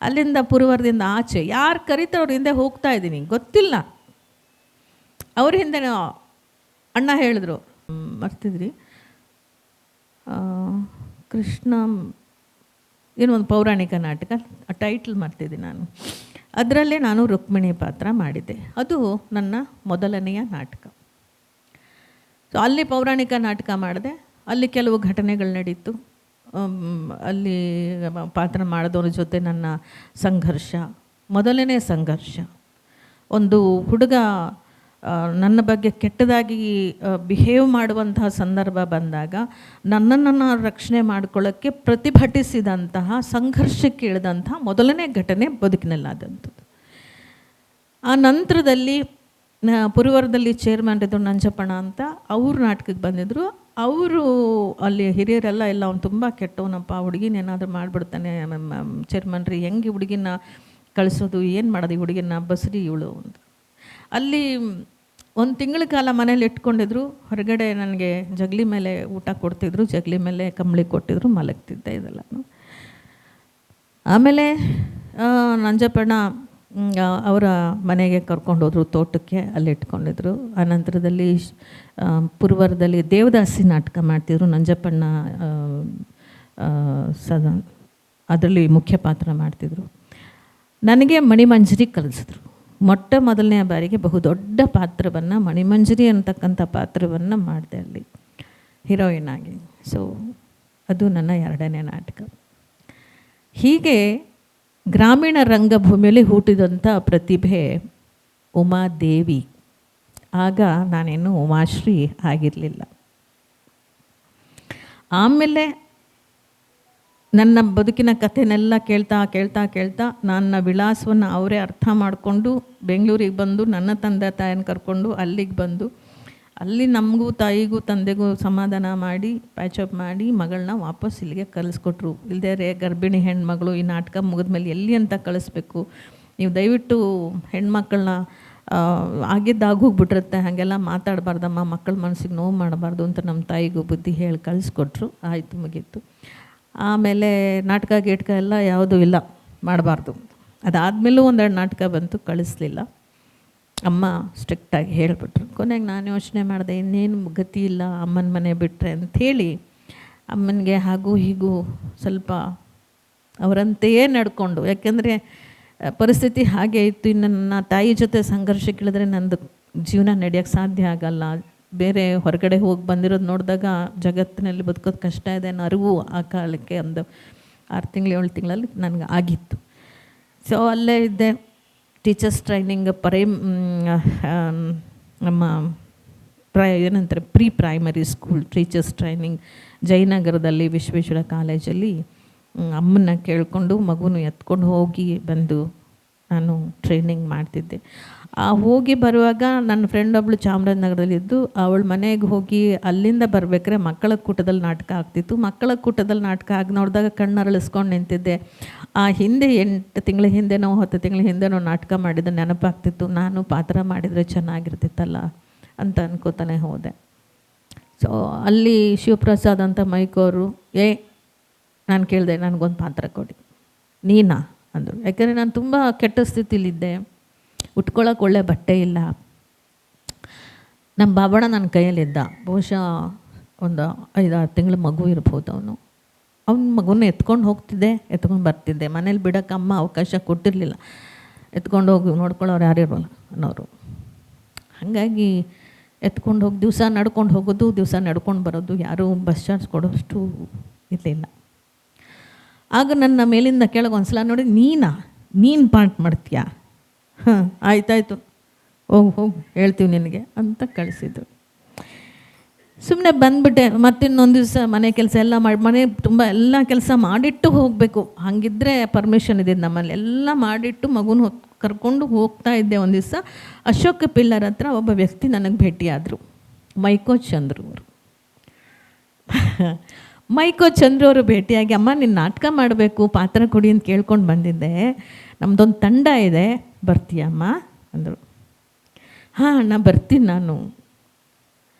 ಅಲ್ಲಿಂದ ಪುರವರದಿಂದ ಆಚೆ ಯಾರು ಕರೀತಾರೆ ಅವ್ರ ಹಿಂದೆ ಹೋಗ್ತಾ ಇದ್ದೀನಿ, ಗೊತ್ತಿಲ್ಲ. ಅವ್ರ ಹಿಂದೆ ಅಣ್ಣ ಹೇಳಿದ್ರು, ಮರ್ತಿದ್ರಿ, ಕೃಷ್ಣ ಏನೋ ಒಂದು ಪೌರಾಣಿಕ ನಾಟಕ, ಟೈಟ್ಲ್ ಮಾಡ್ತಿದ್ದೆ ನಾನು. ಅದರಲ್ಲೇ ನಾನು ರುಕ್ಮಿಣಿ ಪಾತ್ರ ಮಾಡಿದ್ದೆ. ಅದು ನನ್ನ ಮೊದಲನೆಯ ನಾಟಕ. ಸೊ ಅಲ್ಲಿ ಪೌರಾಣಿಕ ನಾಟಕ ಮಾಡಿದೆ. ಅಲ್ಲಿ ಕೆಲವು ಘಟನೆಗಳು ನಡೀತು. ಅಲ್ಲಿ ಪಾತ್ರ ಮಾಡಿದವ್ರ ಜೊತೆ ನನ್ನ ಸಂಘರ್ಷ, ಮೊದಲನೇ ಸಂಘರ್ಷ. ಒಂದು ಹುಡುಗ ನನ್ನ ಬಗ್ಗೆ ಕೆಟ್ಟದಾಗಿ ಬಿಹೇವ್ ಮಾಡುವಂತಹ ಸಂದರ್ಭ ಬಂದಾಗ ನನ್ನನ್ನು ರಕ್ಷಣೆ ಮಾಡಿಕೊಳ್ಳೋಕ್ಕೆ ಪ್ರತಿಭಟಿಸಿದಂತಹ, ಸಂಘರ್ಷಕ್ಕೆ ಇಳಿದಂತಹ ಮೊದಲನೇ ಘಟನೆ ಬದುಕಿನಲ್ಲಾದಂಥದ್ದು. ಆ ನಂತರದಲ್ಲಿ ಪುರವರದಲ್ಲಿ ಚೇರ್ಮನ್ ಇದ್ದರು ನಂಜಪ್ಪಣ ಅಂತ, ಅವರು ನಾಟಕಕ್ಕೆ ಬಂದಿದ್ದರು. ಅವರು ಅಲ್ಲಿ ಹಿರಿಯರೆಲ್ಲ ಅವ್ನು ತುಂಬ ಕೆಟ್ಟವನಪ್ಪ, ಹುಡುಗಿನ ಏನಾದರೂ ಮಾಡಿಬಿಡ್ತಾನೆ, ಚೇರ್ಮನ್ರಿ ಹೆಂಗೆ ಹುಡುಗಿನ ಕಳಿಸೋದು, ಏನು ಮಾಡೋದು ಈ ಹುಡುಗಿನ, ಬಸ್ರಿ ಇವಳು ಅಂತ. ಅಲ್ಲಿ ಒಂದು ತಿಂಗಳ ಕಾಲ ಮನೇಲಿ ಇಟ್ಕೊಂಡಿದ್ರು. ಹೊರಗಡೆ ನನಗೆ ಜಗಲಿ ಮೇಲೆ ಊಟ ಕೊಡ್ತಿದ್ರು, ಜಗಲಿ ಮೇಲೆ ಕಂಬಳಿ ಕೊಟ್ಟಿದ್ರು, ಮಲಗ್ತಿದ್ದೆ ಇದೆಲ್ಲ. ಆಮೇಲೆ ನಂಜಪ್ಪಣ್ಣ ಅವರ ಮನೆಗೆ ಕರ್ಕೊಂಡೋದ್ರು, ತೋಟಕ್ಕೆ, ಅಲ್ಲಿ ಇಟ್ಕೊಂಡಿದ್ರು. ಆನಂತರದಲ್ಲಿ ಪುರವರದಲ್ಲಿ ದೇವದಾಸಿ ನಾಟಕ ಮಾಡ್ತಿದ್ರು. ನಂಜಪ್ಪಣ್ಣ ಅದರಲ್ಲಿ ಮುಖ್ಯ ಪಾತ್ರ ಮಾಡ್ತಿದ್ರು. ನನಗೆ ಮಣಿಮಂಜರಿ ಕಲಿಸಿದ್ರು. ಮೊಟ್ಟ ಮೊದಲನೆಯ ಬಾರಿಗೆ ಬಹುದೊಡ್ಡ ಪಾತ್ರವನ್ನು, ಮಣಿಮಂಜರಿ ಅಂತಕ್ಕಂಥ ಪಾತ್ರವನ್ನು ಮಾಡಿದೆ ಅಲ್ಲಿ ಹೀರೋಯಿನ್ ಆಗಿ. ಸೊ ಅದು ನನ್ನ ಎರಡನೇ ನಾಟಕ. ಹೀಗೆ ಗ್ರಾಮೀಣ ರಂಗಭೂಮಿಯಲ್ಲಿ ಹುಟ್ಟಿದಂಥ ಪ್ರತಿಭೆ ಉಮಾದೇವಿ. ಆಗ ನಾನೇನು ಉಮಾಶ್ರೀ ಆಗಿರಲಿಲ್ಲ. ಆಮೇಲೆ ನನ್ನ ಬದುಕಿನ ಕಥೆನೆಲ್ಲ ಕೇಳ್ತಾ ನನ್ನ ವಿಳಾಸವನ್ನು ಅವರೇ ಅರ್ಥ ಮಾಡಿಕೊಂಡು ಬೆಂಗಳೂರಿಗೆ ಬಂದು ನನ್ನ ತಂದೆ ತಾಯಿನ ಕರ್ಕೊಂಡು ಅಲ್ಲಿಗೆ ಬಂದು ಅಲ್ಲಿ ನಮಗೂ ತಾಯಿಗೂ ತಂದೆಗೂ ಸಮಾಧಾನ ಮಾಡಿ ಪ್ಯಾಚಪ್ ಮಾಡಿ ಮಗಳನ್ನ ವಾಪಸ್ ಇಲ್ಲಿಗೆ ಕಳಿಸ್ಕೊಟ್ರು. ಇಲ್ಲದೇ ಗರ್ಭಿಣಿ ಹೆಣ್ಮಗಳು ಈ ನಾಟಕ ಮುಗಿದ್ಮೇಲೆ ಎಲ್ಲಿ ಅಂತ ಕಳಿಸ್ಬೇಕು, ನೀವು ದಯವಿಟ್ಟು ಹೆಣ್ಮಕ್ಳನ್ನ ಆಗಿದ್ದಾಗೋಗ್ಬಿಟ್ಟಿರುತ್ತೆ, ಹಾಗೆಲ್ಲ ಮಾತಾಡಬಾರ್ದಮ್ಮ, ಮಕ್ಕಳ ಮನಸ್ಸಿಗೆ ನೋವು ಮಾಡಬಾರ್ದು ಅಂತ ನಮ್ಮ ತಾಯಿಗೂ ಬುದ್ಧಿ ಹೇಳಿ ಕಳಿಸ್ಕೊಟ್ರು. ಆಯಿತು, ಮುಗೀತು. ಆಮೇಲೆ ನಾಟಕ ಗೀಟಕ ಎಲ್ಲ ಯಾವುದೂ ಇಲ್ಲ, ಮಾಡಬಾರ್ದು. ಅದಾದಮೇಲೂ ಒಂದೆರಡು ನಾಟಕ ಬಂತು, ಕಳಿಸ್ಲಿಲ್ಲ. ಅಮ್ಮ ಸ್ಟ್ರಿಕ್ಟಾಗಿ ಹೇಳಿಬಿಟ್ರು. ಕೊನೆಗೆ ನಾನು ಯೋಚನೆ ಮಾಡಿದೆ, ಇನ್ನೇನು ಗತಿ ಇಲ್ಲ ಅಮ್ಮನ ಮನೆ ಬಿಟ್ಟರೆ ಅಂಥೇಳಿ ಅಮ್ಮನಿಗೆ ಹಾಗೂ ಹೀಗೂ ಸ್ವಲ್ಪ ಅವರಂತೆಯೇ ನಡ್ಕೊಂಡು, ಯಾಕೆಂದರೆ ಪರಿಸ್ಥಿತಿ ಹಾಗೆ ಇತ್ತು. ಇನ್ನು ನನ್ನ ತಾಯಿ ಜೊತೆ ಸಂಘರ್ಷಕ್ಕಿಳಿದ್ರೆ ನಂದು ಜೀವನ ನಡೆಯೋಕ್ಕೆ ಸಾಧ್ಯ ಆಗಲ್ಲ. ಬೇರೆ ಹೊರಗಡೆ ಹೋಗಿ ಬಂದಿರೋದು ನೋಡಿದಾಗ ಜಗತ್ತಿನಲ್ಲಿ ಬದುಕೋದು ಕಷ್ಟ ಇದೆ ಅನ್ನೋ ಅರಿವು ಆ ಕಾಲಕ್ಕೆ ಒಂದು 6 ತಿಂಗಳು 7 ತಿಂಗಳಲ್ಲಿ ನನಗೆ ಆಗಿತ್ತು. ಸೊ ಅಲ್ಲೇ ಇದ್ದೆ. ಟೀಚರ್ಸ್ ಟ್ರೈನಿಂಗ್ ನಮ್ಮ ಏನಂತಾರೆ pre primary school teachers training ಜಯನಗರದಲ್ಲಿ ವಿಶ್ವೇಶ್ವರ ಕಾಲೇಜಲ್ಲಿ ಅಮ್ಮನ್ನ ಕೇಳಿಕೊಂಡು ಮಗುನ ಎತ್ಕೊಂಡು ಹೋಗಿ ಬಂದು ನಾನು ಟ್ರೈನಿಂಗ್ ಮಾಡ್ತಿದ್ದೆ. ಹೋಗಿ ಬರುವಾಗ ನನ್ನ ಫ್ರೆಂಡ್ ಒಬ್ಬಳು ಚಾಮರಾಜನಗರದಲ್ಲಿದ್ದು, ಅವಳ ಮನೆಗೆ ಹೋಗಿ ಅಲ್ಲಿಂದ ಬರಬೇಕಾದ್ರೆ ಮಕ್ಕಳ ಕೂಟದಲ್ಲಿ ನಾಟಕ ಆಗ್ತಿತ್ತು. ಮಕ್ಕಳ ಕೂಟದಲ್ಲಿ ನಾಟಕ ಆಗಿ ನೋಡಿದಾಗ ಕಣ್ಣರಳಿಸ್ಕೊಂಡು ನಿಂತಿದ್ದೆ. ಆ ಹಿಂದೆ 8 ತಿಂಗಳ ಹಿಂದೆನೋ 10 ತಿಂಗಳ ಹಿಂದೆನೋ ನಾಟಕ ಮಾಡಿದ ನೆನಪಾಗ್ತಿತ್ತು. ನಾನು ಪಾತ್ರ ಮಾಡಿದರೆ ಚೆನ್ನಾಗಿರ್ತಿತ್ತಲ್ಲ ಅಂತ ಅನ್ಕೋತಾನೆ ಹೋದೆ. ಸೊ ಅಲ್ಲಿ ಶಿವಪ್ರಸಾದ್ ಅಂತ ಮೈಕೋರು, ನಾನು ಕೇಳಿದೆ, ನನಗೊಂದು ಪಾತ್ರ ಕೊಡಿ. ನೀನಾ ಅಂದರು. ಯಾಕೆಂದರೆ ನಾನು ತುಂಬ ಕೆಟ್ಟ ಸ್ಥಿತಿಲಿದ್ದೆ, ಉಟ್ಕೊಳ್ಳೋಕೆ ಒಳ್ಳೆ ಬಟ್ಟೆ ಇಲ್ಲ. ನಮ್ಮ ಬಾಬಣ್ಣ ನನ್ನ ಕೈಯಲ್ಲಿದ್ದ, ಬಹುಶಃ ಒಂದು 5-6 ತಿಂಗಳ ಮಗು ಇರ್ಬೋದು. ಅವನ ಮಗುನ ಎತ್ಕೊಂಡು ಹೋಗ್ತಿದ್ದೆ, ಎತ್ಕೊಂಡು ಬರ್ತಿದ್ದೆ. ಮನೇಲಿ ಬಿಡೋಕ್ಕೆ ಅಮ್ಮ ಅವಕಾಶ ಕೊಟ್ಟಿರಲಿಲ್ಲ. ಎತ್ಕೊಂಡು ಹೋಗಿ ನೋಡ್ಕೊಳ್ಳೋರು ಯಾರಿರೋಲ್ಲ ಅನ್ನೋರು. ಹಾಗಾಗಿ ಎತ್ಕೊಂಡು ಹೋಗಿ ದಿವಸ ನಡ್ಕೊಂಡು ಹೋಗೋದು, ದಿವಸ ನಡ್ಕೊಂಡು ಬರೋದು, ಯಾರೂ ಬಸ್ ಚಾರ್ಜ್ ಕೊಡೋಷ್ಟು ಇರಲಿಲ್ಲ. ಆಗ ನನ್ನ ಮೇಲಿಂದ ಕೆಳಗೆ ಒಂದು ಸಲ ನೋಡಿ, ನೀನು ಪಾರ್ಟ್ ಮಾಡ್ತೀಯಾ ಹಾಂ ಆಯ್ತಾಯ್ತು, ಹೋಗು ಹೇಳ್ತೀವಿ ನಿನಗೆ ಅಂತ ಕಳಿಸಿದ್ರು. ಸುಮ್ಮನೆ ಬಂದುಬಿಟ್ಟೆ. ಮತ್ತಿನ್ನೊಂದು ದಿವಸ ಮನೆ ಕೆಲಸ ಎಲ್ಲ ಮಾಡಿ, ಮನೆ ತುಂಬ ಎಲ್ಲ ಕೆಲಸ ಮಾಡಿಟ್ಟು ಹೋಗಬೇಕು. ಹಾಗಿದ್ದರೆ ಪರ್ಮಿಷನ್ ಇದ್ದಿದ್ದು ನಮ್ಮಲ್ಲಿ. ಎಲ್ಲ ಮಾಡಿಟ್ಟು ಮಗುನ ಕರ್ಕೊಂಡು ಹೋಗ್ತಾ ಇದ್ದೆ. ಒಂದು ದಿವಸ ಅಶೋಕ ಪಿಲ್ಲರ್ ಹತ್ರ ಒಬ್ಬ ವ್ಯಕ್ತಿ ನನಗೆ ಭೇಟಿಯಾದರು. ಮೈಕೋ ಚಂದ್ರು ಅವರು. ಮೈಕೋ ಚಂದ್ರು ಅವರು ಭೇಟಿಯಾಗಿ, ಅಮ್ಮ ನೀನು ನಾಟಕ ಮಾಡಬೇಕು, ಪಾತ್ರ ಕೊಡಿ ಅಂತ ಕೇಳ್ಕೊಂಡು ಬಂದಿದ್ದೆ, ನಮ್ಮದೊಂದು ತಂಡ ಇದೆ, ಬರ್ತೀಯಮ್ಮ ಅಂದರು. ಹಾಂ ಅಣ್ಣ ಬರ್ತೀನಿ ನಾನು.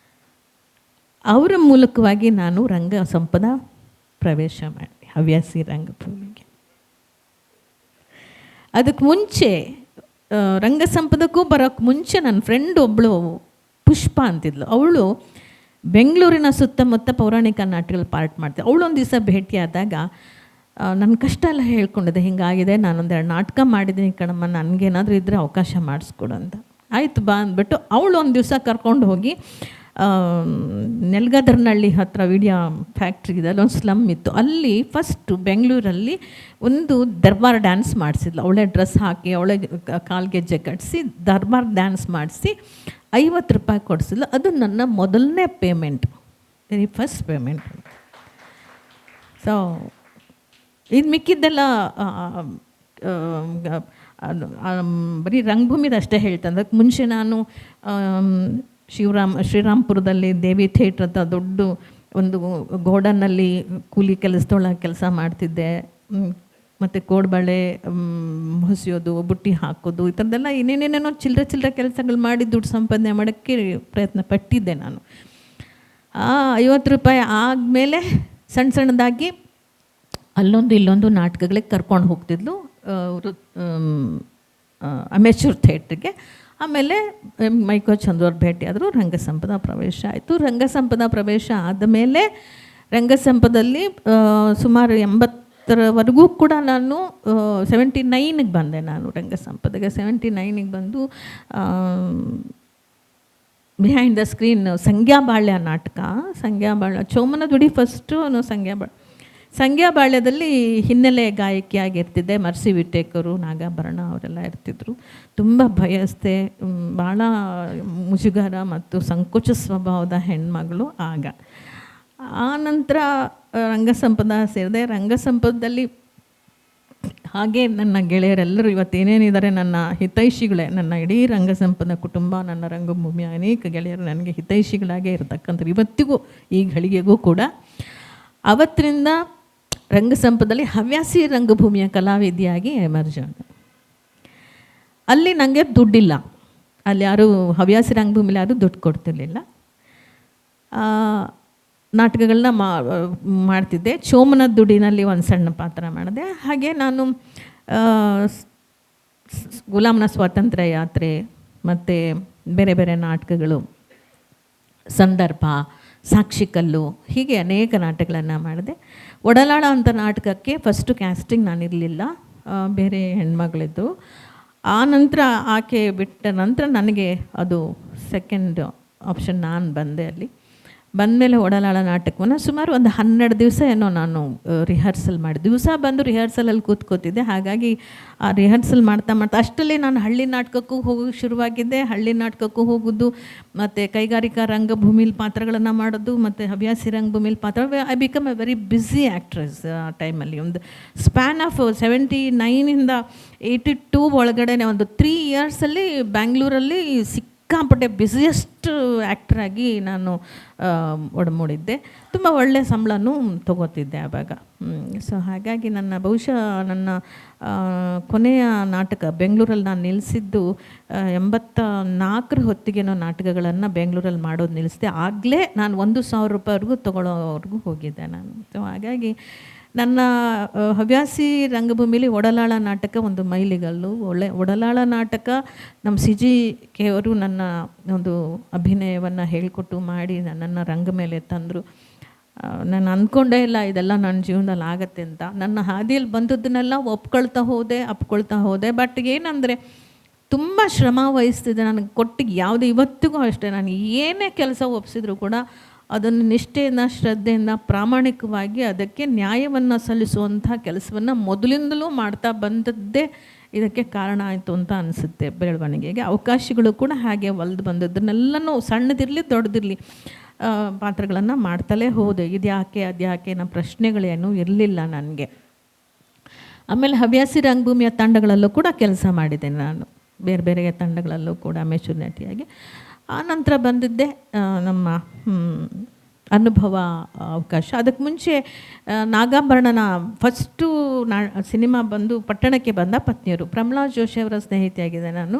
ಅವರ ಮೂಲಕವಾಗಿ ನಾನು ರಂಗ ಸಂಪದ ಪ್ರವೇಶ ಮಾಡಿದೆ, ಹವ್ಯಾಸಿ ರಂಗಭೂಮಿಗೆ. ಅದಕ್ಕೆ ಮುಂಚೆ ರಂಗ ಸಂಪದಕ್ಕೂ ಬರೋಕ್ಕೆ ಮುಂಚೆ ನನ್ನ ಫ್ರೆಂಡ್ ಒಬ್ಬಳು ಪುಷ್ಪ ಅಂತಿದ್ಲು. ಅವಳು ಬೆಂಗಳೂರಿನ ಸುತ್ತಮುತ್ತ ಪೌರಾಣಿಕ ನಾಟಕದಲ್ಲಿ ಪಾರ್ಟ್ ಮಾಡ್ತಿದ್ದೆ. ಅವಳೊಂದು ದಿವಸ ಭೇಟಿಯಾದಾಗ ನನ್ನ ಕಷ್ಟ ಎಲ್ಲ ಹೇಳ್ಕೊಂಡಿದ್ದೆ, ಹಿಂಗಾಗಿದೆ, ನಾನೊಂದೆರಡು ನಾಟಕ ಮಾಡಿದ್ದೀನಿ ಕಣಮ್ಮ, ನನಗೇನಾದರೂ ಇದ್ದರೆ ಅವಕಾಶ ಮಾಡಿಸ್ಕೊಡು ಅಂತ. ಆಯಿತು ಬಾ ಅಂದ್ಬಿಟ್ಟು ಅವಳು ಒಂದು ದಿವಸ ಕರ್ಕೊಂಡು ಹೋಗಿ ನೆಲಗದರ್ನಹಳ್ಳಿ ಹತ್ತಿರ ವಿಡಿಯೋ ಫ್ಯಾಕ್ಟ್ರಿ ಇದೆ, ಅಲ್ಲೊಂದು ಸ್ಲಮ್ ಇತ್ತು. ಅಲ್ಲಿ ಫಸ್ಟು ಬೆಂಗಳೂರಲ್ಲಿ ಒಂದು ದರ್ಬಾರ್ ಡ್ಯಾನ್ಸ್ ಮಾಡಿಸಿದ್ಲು. ಅವಳೇ ಡ್ರೆಸ್ ಹಾಕಿ, ಅವಳೇ ಕಾಲ್ಗೆಜ್ಜೆ ಕಟ್ಟಿಸಿ ದರ್ಬಾರ್ ಡ್ಯಾನ್ಸ್ ಮಾಡಿಸಿ 50 ರೂಪಾಯಿ ಕೊಡಿಸಿದ್ಲು. ಅದು ನನ್ನ ಮೊದಲನೇ payment, very first payment. So ಇದು ಮಿಕ್ಕಿದ್ದೆಲ್ಲ ಬರೀ ರಂಗಭೂಮಿದು ಅಷ್ಟೇ ಹೇಳ್ತಂದ್ರೆ. ಅದಕ್ಕೆ ಮುಂಚೆ ನಾನು ಶ್ರೀರಾಮ್ಪುರದಲ್ಲಿ ದೇವಿ ಥಿಯೇಟ್ರ್ ಅಂತ ದೊಡ್ಡ ಒಂದು ಗೋಡನ್ನಲ್ಲಿ ಕೂಲಿ ಕೆಲಸದೊಳಗೆ ಕೆಲಸ ಮಾಡ್ತಿದ್ದೆ. ಮತ್ತು ಕೋಡ್ಬಳೆ ಹೊಸಿಯೋದು, ಬುಟ್ಟಿ ಹಾಕೋದು, ಈ ಥರದ್ದೆಲ್ಲ ಇನ್ನೇನೇನೇನೋ ಚಿಲ್ಲರೆ ಕೆಲಸಗಳು ಮಾಡಿ ದುಡ್ಡು ಸಂಪಾದನೆ ಮಾಡೋಕ್ಕೆ ಪ್ರಯತ್ನ ಪಟ್ಟಿದ್ದೆ ನಾನು. 50 ರೂಪಾಯಿ ಆದಮೇಲೆ ಸಣ್ಣದಾಗಿ ಅಲ್ಲೊಂದು ಇಲ್ಲೊಂದು ನಾಟಕಗಳಿಗೆ ಕರ್ಕೊಂಡು ಹೋಗ್ತಿದ್ಲು ಅಮೇಚೂರ್ ಥಿಯೇಟ್ರಿಗೆ. ಆಮೇಲೆ ಮೈಕೋ ಚಂದ್ರವ್ರು ಭೇಟಿಯಾದರು, ರಂಗಸಂಪದ ಪ್ರವೇಶ ಆಯಿತು. ರಂಗಸಂಪದ ಪ್ರವೇಶ ಆದಮೇಲೆ ರಂಗಸಂಪದಲ್ಲಿ ಸುಮಾರು 80ರವರೆಗೂ ಕೂಡ ನಾನು 79ಗೆ ಬಂದೆ. ನಾನು ರಂಗಸಂಪದಗೆ 79ಗೆ ಬಂದು ಬಿಹೈಂಡ್ ದ ಸ್ಕ್ರೀನ್ ಸಂಗ್ಯಾಬಾಳ್ಯ ನಾಟಕ, ಸಂಗ್ಯಾಬಾಳ್ಯ ಚೋಮನದುಡಿ ಫಸ್ಟು ಸಂಗ್ಯಾಬಾಳ್ಯದಲ್ಲಿ ಹಿನ್ನೆಲೆ ಗಾಯಕಿಯಾಗಿರ್ತಿದ್ದೆ. ಮರ್ಸಿ ವಿಟೇಕರು, ನಾಗಾಭರಣ ಅವರೆಲ್ಲ ಇರ್ತಿದ್ರು. ತುಂಬ ಭಯಸ್ಥೆ, ಭಾಳ ಮುಜುಗರ ಮತ್ತು ಸಂಕೋಚ ಸ್ವಭಾವದ ಹೆಣ್ಮಗಳು ಆಗ. ಆ ನಂತರ ರಂಗಸಂಪದ ಸೇರಿದೆ. ರಂಗಸಂಪದದಲ್ಲಿ ಹಾಗೆ ನನ್ನ ಗೆಳೆಯರೆಲ್ಲರೂ ಇವತ್ತೇನೇನಿದ್ದಾರೆ ನನ್ನ ಹಿತೈಷಿಗಳೇ. ನನ್ನ ಇಡೀ ರಂಗಸಂಪದ ಕುಟುಂಬ, ನನ್ನ ರಂಗಭೂಮಿಯ ಅನೇಕ ಗೆಳೆಯರು ನನಗೆ ಹಿತೈಷಿಗಳಾಗೇ ಇರತಕ್ಕಂಥದ್ದು ಇವತ್ತಿಗೂ, ಈ ಘಳಿಗೆಗೂ ಕೂಡ. ಅವತ್ತಿನಿಂದ ರಂಗಸಂಪದಲ್ಲಿ ಹವ್ಯಾಸಿ ರಂಗಭೂಮಿಯ ಕಲಾವಿದೆಯಾಗಿ ಎಮರ್ಜ್ ಆದ. ಅಲ್ಲಿ ನನಗೆ ದುಡ್ಡಿಲ್ಲ, ಅಲ್ಲಿ ಯಾರೂ ಹವ್ಯಾಸಿ ರಂಗಭೂಮಿಲಿ ಯಾರೂ ದುಡ್ಡು ಕೊಡ್ತಿರ್ಲಿಲ್ಲ. ನಾಟಕಗಳನ್ನ ಮಾಡ್ತಿದ್ದೆ. ಚೋಮನ ದುಡಿನಲ್ಲಿ ಒಂದು ಸಣ್ಣ ಪಾತ್ರ ಮಾಡಿದೆ. ಹಾಗೆ ನಾನು ಗುಲಾಮನ ಸ್ವಾತಂತ್ರ್ಯ ಯಾತ್ರೆ ಮತ್ತು ಬೇರೆ ಬೇರೆ ನಾಟಕಗಳು, ಸಂದರ್ಭ, ಸಾಕ್ಷಿಕಲ್ಲು, ಹೀಗೆ ಅನೇಕ ನಾಟಕಗಳನ್ನು ಮಾಡಿದೆ. ಒಡಲಾಳ ಅಂತ ನಾಟಕಕ್ಕೆ ಫಸ್ಟು ಕ್ಯಾಸ್ಟಿಂಗ್ ನಾನಿರಲಿಲ್ಲ, ಬೇರೆ ಹೆಣ್ಮಗಳಿದ್ದು. ಆ ನಂತರ ಆಕೆ ಬಿಟ್ಟ ನಂತರ ನನಗೆ ಅದು ಸೆಕೆಂಡ್ ಆಪ್ಷನ್ ನಾನು ಬಂದೆ. ಅಲ್ಲಿ ಬಂದಮೇಲೆ ಒಡಲಾಳ ನಾಟಕವನ್ನು ಸುಮಾರು ಒಂದು 12 ದಿವಸ ಏನೋ ನಾನು ರಿಹರ್ಸಲ್ ಮಾಡಿ, ದಿವಸ ಬಂದು ರಿಹರ್ಸಲಲ್ಲಿ ಕೂತ್ಕೋತಿದ್ದೆ. ಹಾಗಾಗಿ ಆ ರಿಹರ್ಸಲ್ ಮಾಡ್ತಾ ಅಷ್ಟರಲ್ಲಿ ನಾನು ಹಳ್ಳಿ ನಾಟಕಕ್ಕೂ ಹೋಗೋಕ್ಕೆ ಶುರುವಾಗಿದ್ದೆ. ಹಳ್ಳಿ ನಾಟಕಕ್ಕೂ ಹೋಗೋದು, ಮತ್ತು ಕೈಗಾರಿಕಾ ರಂಗಭೂಮಿಲಿ ಪಾತ್ರಗಳನ್ನು ಮಾಡೋದು, ಮತ್ತು ಹವ್ಯಾಸಿ ರಂಗಭೂಮಿಲಿ ಪಾತ್ರ. I become A very busy actress ಆ ಟೈಮಲ್ಲಿ. ಒಂದು ಸ್ಪ್ಯಾನ್ ಆಫ್ 79ಇಂದ 82 ಒಳಗಡೆ ಒಂದು 3 ಇಯರ್ಸಲ್ಲಿ ಬ್ಯಾಂಗ್ಳೂರಲ್ಲಿ ಸಿಕ್ಕಾಪಟ್ಟೆ ಬ್ಯುಸಿಯೆಸ್ಟ್ ಆ್ಯಕ್ಟ್ರಾಗಿ ನಾನು ಒಡಮೂಡಿದ್ದೆ. ತುಂಬ ಒಳ್ಳೆಯ ಸಂಬಳನೂ ತೊಗೋತಿದ್ದೆ ಆವಾಗ. ಸೊ ಹಾಗಾಗಿ ಬಹುಶಃ ನನ್ನ ಕೊನೆಯ ನಾಟಕ ಬೆಂಗಳೂರಲ್ಲಿ ನಾನು ನಿಲ್ಲಿಸಿದ್ದು 84 ಹೊತ್ತಿಗೆನೋ ನಾಟಕಗಳನ್ನು ಬೆಂಗಳೂರಲ್ಲಿ ಮಾಡೋದು ನಿಲ್ಲಿಸಿದೆ. ಆಗಲೇ ನಾನು 1,000 ರೂಪಾಯಿವರೆಗೂ ತೊಗೊಳ್ಳೋವರೆಗೂ ಹೋಗಿದ್ದೆ ನಾನು. ಸೊ ಹಾಗಾಗಿ ನನ್ನ ಹವ್ಯಾಸಿ ರಂಗಭೂಮಿಲಿ ಒಡಲಾಳ ನಾಟಕ ಒಂದು ಮೈಲಿಗಲ್ಲು. ಒಡಲಾಳ ನಾಟಕ ನಮ್ಮ CG ಅವರು ನನ್ನ ಒಂದು ಅಭಿನಯವನ್ನು ಹೇಳಿಕೊಟ್ಟು ಮಾಡಿ ನನ್ನನ್ನು ರಂಗ ಮೇಲೆ ತಂದರು. ನಾನು ಅಂದ್ಕೊಂಡೇ ಇಲ್ಲ ಇದೆಲ್ಲ ನನ್ನ ಜೀವನದಲ್ಲಿ ಆಗತ್ತೆ ಅಂತ. ನನ್ನ ಹಾದಿಯಲ್ಲಿ ಬಂದದ್ದನ್ನೆಲ್ಲ ಅಪ್ಕೊಳ್ತಾ ಹೋದೆ. ಬಟ್ ಏನಂದರೆ ತುಂಬ ಶ್ರಮ ವಹಿಸ್ತಿದ್ದೆ. ನನಗೆ ಕೊಟ್ಟಿಗೆ ಯಾವುದೇ ಇವತ್ತಿಗೂ ಅಷ್ಟೇ, ನಾನು ಏನೇ ಕೆಲಸ ಒಪ್ಪಿಸಿದ್ರು ಕೂಡ ಅದನ್ನು ನಿಷ್ಠೆಯಿಂದ, ಶ್ರದ್ಧೆಯಿಂದ, ಪ್ರಾಮಾಣಿಕವಾಗಿ ಅದಕ್ಕೆ ನ್ಯಾಯವನ್ನು ಸಲ್ಲಿಸುವಂಥ ಕೆಲಸವನ್ನು ಮೊದಲಿಂದಲೂ ಮಾಡ್ತಾ ಬಂದದ್ದೇ ಇದಕ್ಕೆ ಕಾರಣ ಆಯಿತು ಅಂತ ಅನಿಸುತ್ತೆ. ಬೆಳವಣಿಗೆಗೆ ಅವಕಾಶಗಳು ಕೂಡ ಹಾಗೆ ಒಲ್ದು ಬಂದದ್ದನ್ನೆಲ್ಲನೂ ಸಣ್ಣದಿರಲಿ ದೊಡ್ಡದಿರಲಿ ಪಾತ್ರಗಳನ್ನು ಮಾಡ್ತಲೇ ಹೋದೆ. ಇದ್ಯಾಕೆ ಅದ್ಯಾಕೆ ಅನ್ನೋ ಪ್ರಶ್ನೆಗಳೇನೂ ಇರಲಿಲ್ಲ ನನಗೆ. ಆಮೇಲೆ ಹವ್ಯಾಸಿ ರಂಗಭೂಮಿಯ ತಂಡಗಳಲ್ಲೂ ಕೂಡ ಕೆಲಸ ಮಾಡಿದ್ದೇನೆ ನಾನು, ಬೇರೆ ಬೇರೆ ತಂಡಗಳಲ್ಲೂ ಕೂಡ ಮೆಚೂರ್ ನಟಿಯಾಗಿ. ಆ ನಂತರ ಬಂದಿದ್ದೆ ನಮ್ಮ ಅನುಭವ ಅವಕಾಶ. ಅದಕ್ಕೆ ಮುಂಚೆ ನಾಗಾಭರಣನ ಫಸ್ಟು ಸಿನಿಮಾ ಬಂದು ಪಟ್ಟಣಕ್ಕೆ ಬಂದ ಪತ್ನಿಯರು, ಪ್ರಮಲಾ ಜೋಶಿ ಅವರ ಸ್ನೇಹಿತೆಯಾಗಿದೆ ನಾನು.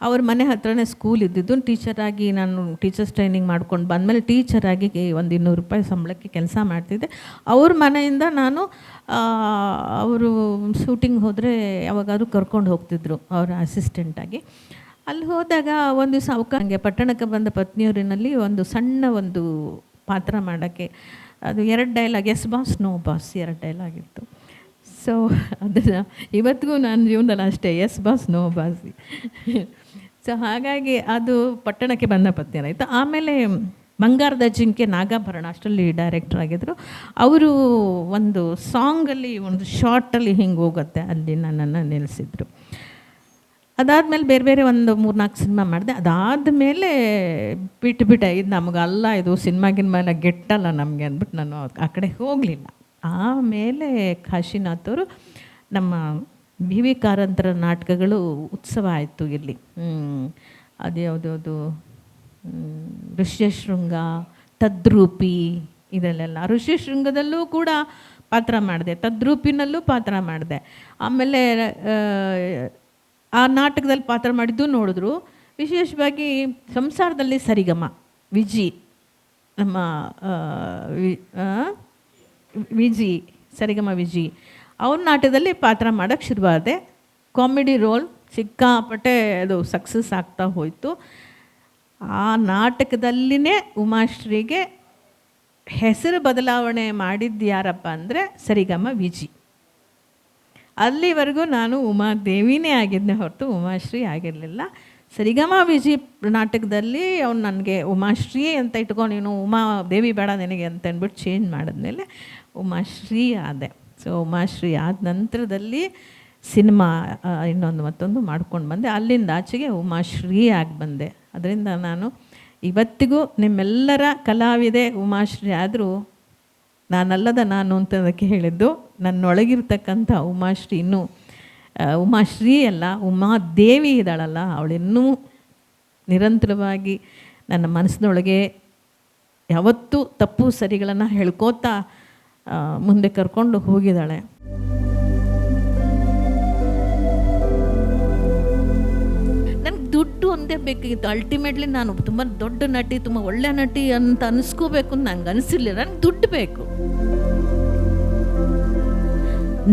ಅವ್ರ ಮನೆ ಹತ್ರನೇ ಸ್ಕೂಲ್ ಇದ್ದಿದ್ದು. ಟೀಚರಾಗಿ ನಾನು ಟೀಚರ್ಸ್ ಟ್ರೈನಿಂಗ್ ಮಾಡ್ಕೊಂಡು ಬಂದಮೇಲೆ ಟೀಚರಾಗಿ ಒಂದು 200 ರೂಪಾಯಿ ಸಂಬಳಕ್ಕೆ ಕೆಲಸ ಮಾಡ್ತಿದ್ದೆ. ಅವ್ರ ಮನೆಯಿಂದ ನಾನು ಅವರು ಶೂಟಿಂಗ್ ಹೋದರೆ ಯಾವಾಗಾದ್ರೂ ಕರ್ಕೊಂಡು ಹೋಗ್ತಿದ್ರು ಅವರ ಅಸಿಸ್ಟೆಂಟಾಗಿ. ಅಲ್ಲಿ ಹೋದಾಗ ಒಂದು ದಿವಸ ಅವಕಾಶ ಪಟ್ಟಣಕ್ಕೆ ಬಂದ ಪತ್ನಿಯವರಿನಲ್ಲಿ ಒಂದು ಸಣ್ಣ ಒಂದು ಪಾತ್ರ ಮಾಡೋಕ್ಕೆ, ಅದು 2 dialogue, yes boss no boss 2 dialogue ಇತ್ತು. ಸೊ ಅದನ್ನು ಇವತ್ತಿಗೂ ನನ್ನ ಜೀವನದಲ್ಲಿ ಅಷ್ಟೇ, yes boss no boss. So ಹಾಗಾಗಿ ಅದು ಪಟ್ಟಣಕ್ಕೆ ಬಂದ ಪತ್ನಿಯರಾಯಿತು. ಆಮೇಲೆ ಬಂಗಾರದ ಜಿಂಕೆ ನಾಗಾಭರಣ ಅಷ್ಟರಲ್ಲಿ ಡೈರೆಕ್ಟರ್ ಆಗಿದ್ದರು. ಅವರು ಒಂದು ಸಾಂಗಲ್ಲಿ ಒಂದು ಶಾರ್ಟಲ್ಲಿ ಹಿಂಗೆ ಹೋಗುತ್ತೆ, ಅಲ್ಲಿ ನನ್ನನ್ನು ನಿಲ್ಲಿಸಿದ್ರು. ಅದಾದಮೇಲೆ ಬೇರೆ ಬೇರೆ ಒಂದು 3-4 ಸಿನಿಮಾ ಮಾಡಿದೆ. ಅದಾದಮೇಲೆ ಬಿಟ್ಟುಬಿಟ್ಟೆ, ಇದು ನಮಗಲ್ಲ, ಇದು ಸಿನಿಮಾಗಿನ್ಮೇಲೆ ಗೆಟ್ಟಲ್ಲ ನಮಗೆ ಅಂದ್ಬಿಟ್ಟು ನಾನು ಆ ಕಡೆ ಹೋಗಲಿಲ್ಲ. ಆಮೇಲೆ ಕಾಶಿನಾಥ್ ಅವರು ನಮ್ಮ ಬಿ ವಿ ಕಾರಂತರ ನಾಟಕಗಳು ಉತ್ಸವ ಆಯಿತು ಇಲ್ಲಿ. ಅದು ಯಾವುದ್ಯಾವುದು ಋಷ್ಯಶೃಂಗ, ತದ್ರೂಪಿ, ಇದರಲ್ಲೆಲ್ಲ ಋಷ್ಯಶೃಂಗದಲ್ಲೂ ಕೂಡ ಪಾತ್ರ ಮಾಡಿದೆ, ತದ್ರೂಪಿನಲ್ಲೂ ಪಾತ್ರ ಮಾಡಿದೆ. ಆಮೇಲೆ ಆ ನಾಟಕದಲ್ಲಿ ಪಾತ್ರ ಮಾಡಿದ್ದು ನೋಡಿದ್ರು. ವಿಶೇಷವಾಗಿ ಸಂಸಾರದಲ್ಲಿ ಸರಿಗಮ ವಿಜಿ, ನಮ್ಮ ವಿಜಿ, ಸರಿಗಮ ವಿಜಿ, ಅವ್ರ ನಾಟಕದಲ್ಲಿ ಪಾತ್ರ ಮಾಡೋಕ್ಕೆ ಶುರುವಾದೆ. ಕಾಮಿಡಿ ರೋಲ್ ಸಿಕ್ಕಾಪಟ್ಟೆ ಅದು ಸಕ್ಸಸ್ ಆಗ್ತಾ ಹೋಯಿತು. ಆ ನಾಟಕದಲ್ಲಿನೇ ಉಮಾಶ್ರೀಗೆ ಹೆಸರು ಬದಲಾವಣೆ ಮಾಡಿದ್ದು ಯಾರಪ್ಪ ಅಂದರೆ ಸರಿಗಮ ವಿಜಿ. ಅಲ್ಲಿವರೆಗೂ ನಾನು ಉಮಾದೇವಿನೇ ಆಗಿದ್ದೆ ಹೊರತು ಉಮಾಶ್ರೀ ಆಗಿರಲಿಲ್ಲ. ಸರಿಗಮ ವಿಜಿ ನಾಟಕದಲ್ಲಿ ಅವ್ನು ನನಗೆ ಉಮಾಶ್ರೀ ಅಂತ ಇಟ್ಕೊಂಡು, ನೀನು ಉಮಾದೇವಿ ಬೇಡ ನಿನಗೆ ಅಂತ ಅಂದ್ಬಿಟ್ಟು ಚೇಂಜ್ ಮಾಡಿದ್ಮೇಲೆ ಉಮಾಶ್ರೀ ಆದೆ. ಸೊ ಉಮಾಶ್ರೀ ಆದ ನಂತರದಲ್ಲಿ ಸಿನಿಮಾ ಮತ್ತೊಂದು ಮಾಡ್ಕೊಂಡು ಬಂದೆ. ಅಲ್ಲಿಂದ ಆಚೆಗೆ ಉಮಾಶ್ರೀ ಆಗಿ ಬಂದೆ. ಅದರಿಂದ ನಾನು ಇವತ್ತಿಗೂ ನಿಮ್ಮೆಲ್ಲರ ಕಲಾವಿದೆ ಉಮಾಶ್ರೀ ಆದರೂ ನಾನಲ್ಲದ ನಾನು ಅಂತ ಅದಕ್ಕೆ ಹೇಳಿದ್ದು. ನನ್ನೊಳಗಿರ್ತಕ್ಕಂಥ ಉಮಾಶ್ರೀ ಇನ್ನೂ ಉಮಾಶ್ರೀ ಅಲ್ಲ, ಉಮಾದೇವಿ ಇದ್ದಾಳಲ್ಲ, ಅವಳಿನ್ನೂ ನಿರಂತರವಾಗಿ ನನ್ನ ಮನಸ್ಸಿನೊಳಗೆ ಯಾವತ್ತೂ ತಪ್ಪು ಸರಿಗಳನ್ನು ಹೇಳ್ಕೋತಾ ಮುಂದೆ ಕರ್ಕೊಂಡು ಹೋಗಿದ್ದಾಳೆ. ನನಗೆ ದುಡ್ಡು ಒಂದೇ ಬೇಕಾಗಿತ್ತು. ಅಲ್ಟಿಮೇಟ್ಲಿ ನಾನು ತುಂಬ ದೊಡ್ಡ ನಟಿ, ತುಂಬ ಒಳ್ಳೆ ನಟಿ ಅಂತ ಅನಿಸ್ಕೋಬೇಕು ಅಂತ ನಂಗೆ ಅನಿಸಿರ್ಲಿಲ್ಲ. ನನಗೆ ದುಡ್ಡು ಬೇಕು.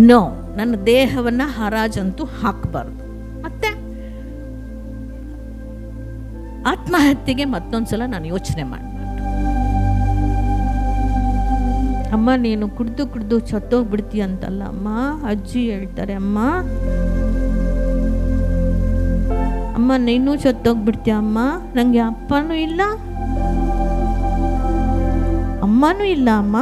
ನೋ, ನನ್ನ ದೇಹವನ್ನು ಹರಾಜಂತೂ ಹಾಕಬಾರ್ದು. ಮತ್ತೆ ಆತ್ಮಹತ್ಯೆಗೆ ಮತ್ತೊಂದ್ಸಲ ನಾನು ಯೋಚನೆ ಮಾಡಬಾರ್ದು. ಅಮ್ಮ ನೀನು ಕುಡ್ದು ಕುಡ್ದು ಸತ್ತೋಗ್ಬಿಡ್ತೀಯ ಅಂತಲ್ಲ ಅಮ್ಮ, ಅಜ್ಜಿ ಹೇಳ್ತಾರೆ. ಅಮ್ಮ ಅಮ್ಮ ನೀನು ಸತ್ತೋಗ್ಬಿಡ್ತೀಯ ಅಮ್ಮ, ನನಗೆ ಅಪ್ಪನೂ ಇಲ್ಲ ಅಮ್ಮನೂ ಇಲ್ಲ ಅಮ್ಮ.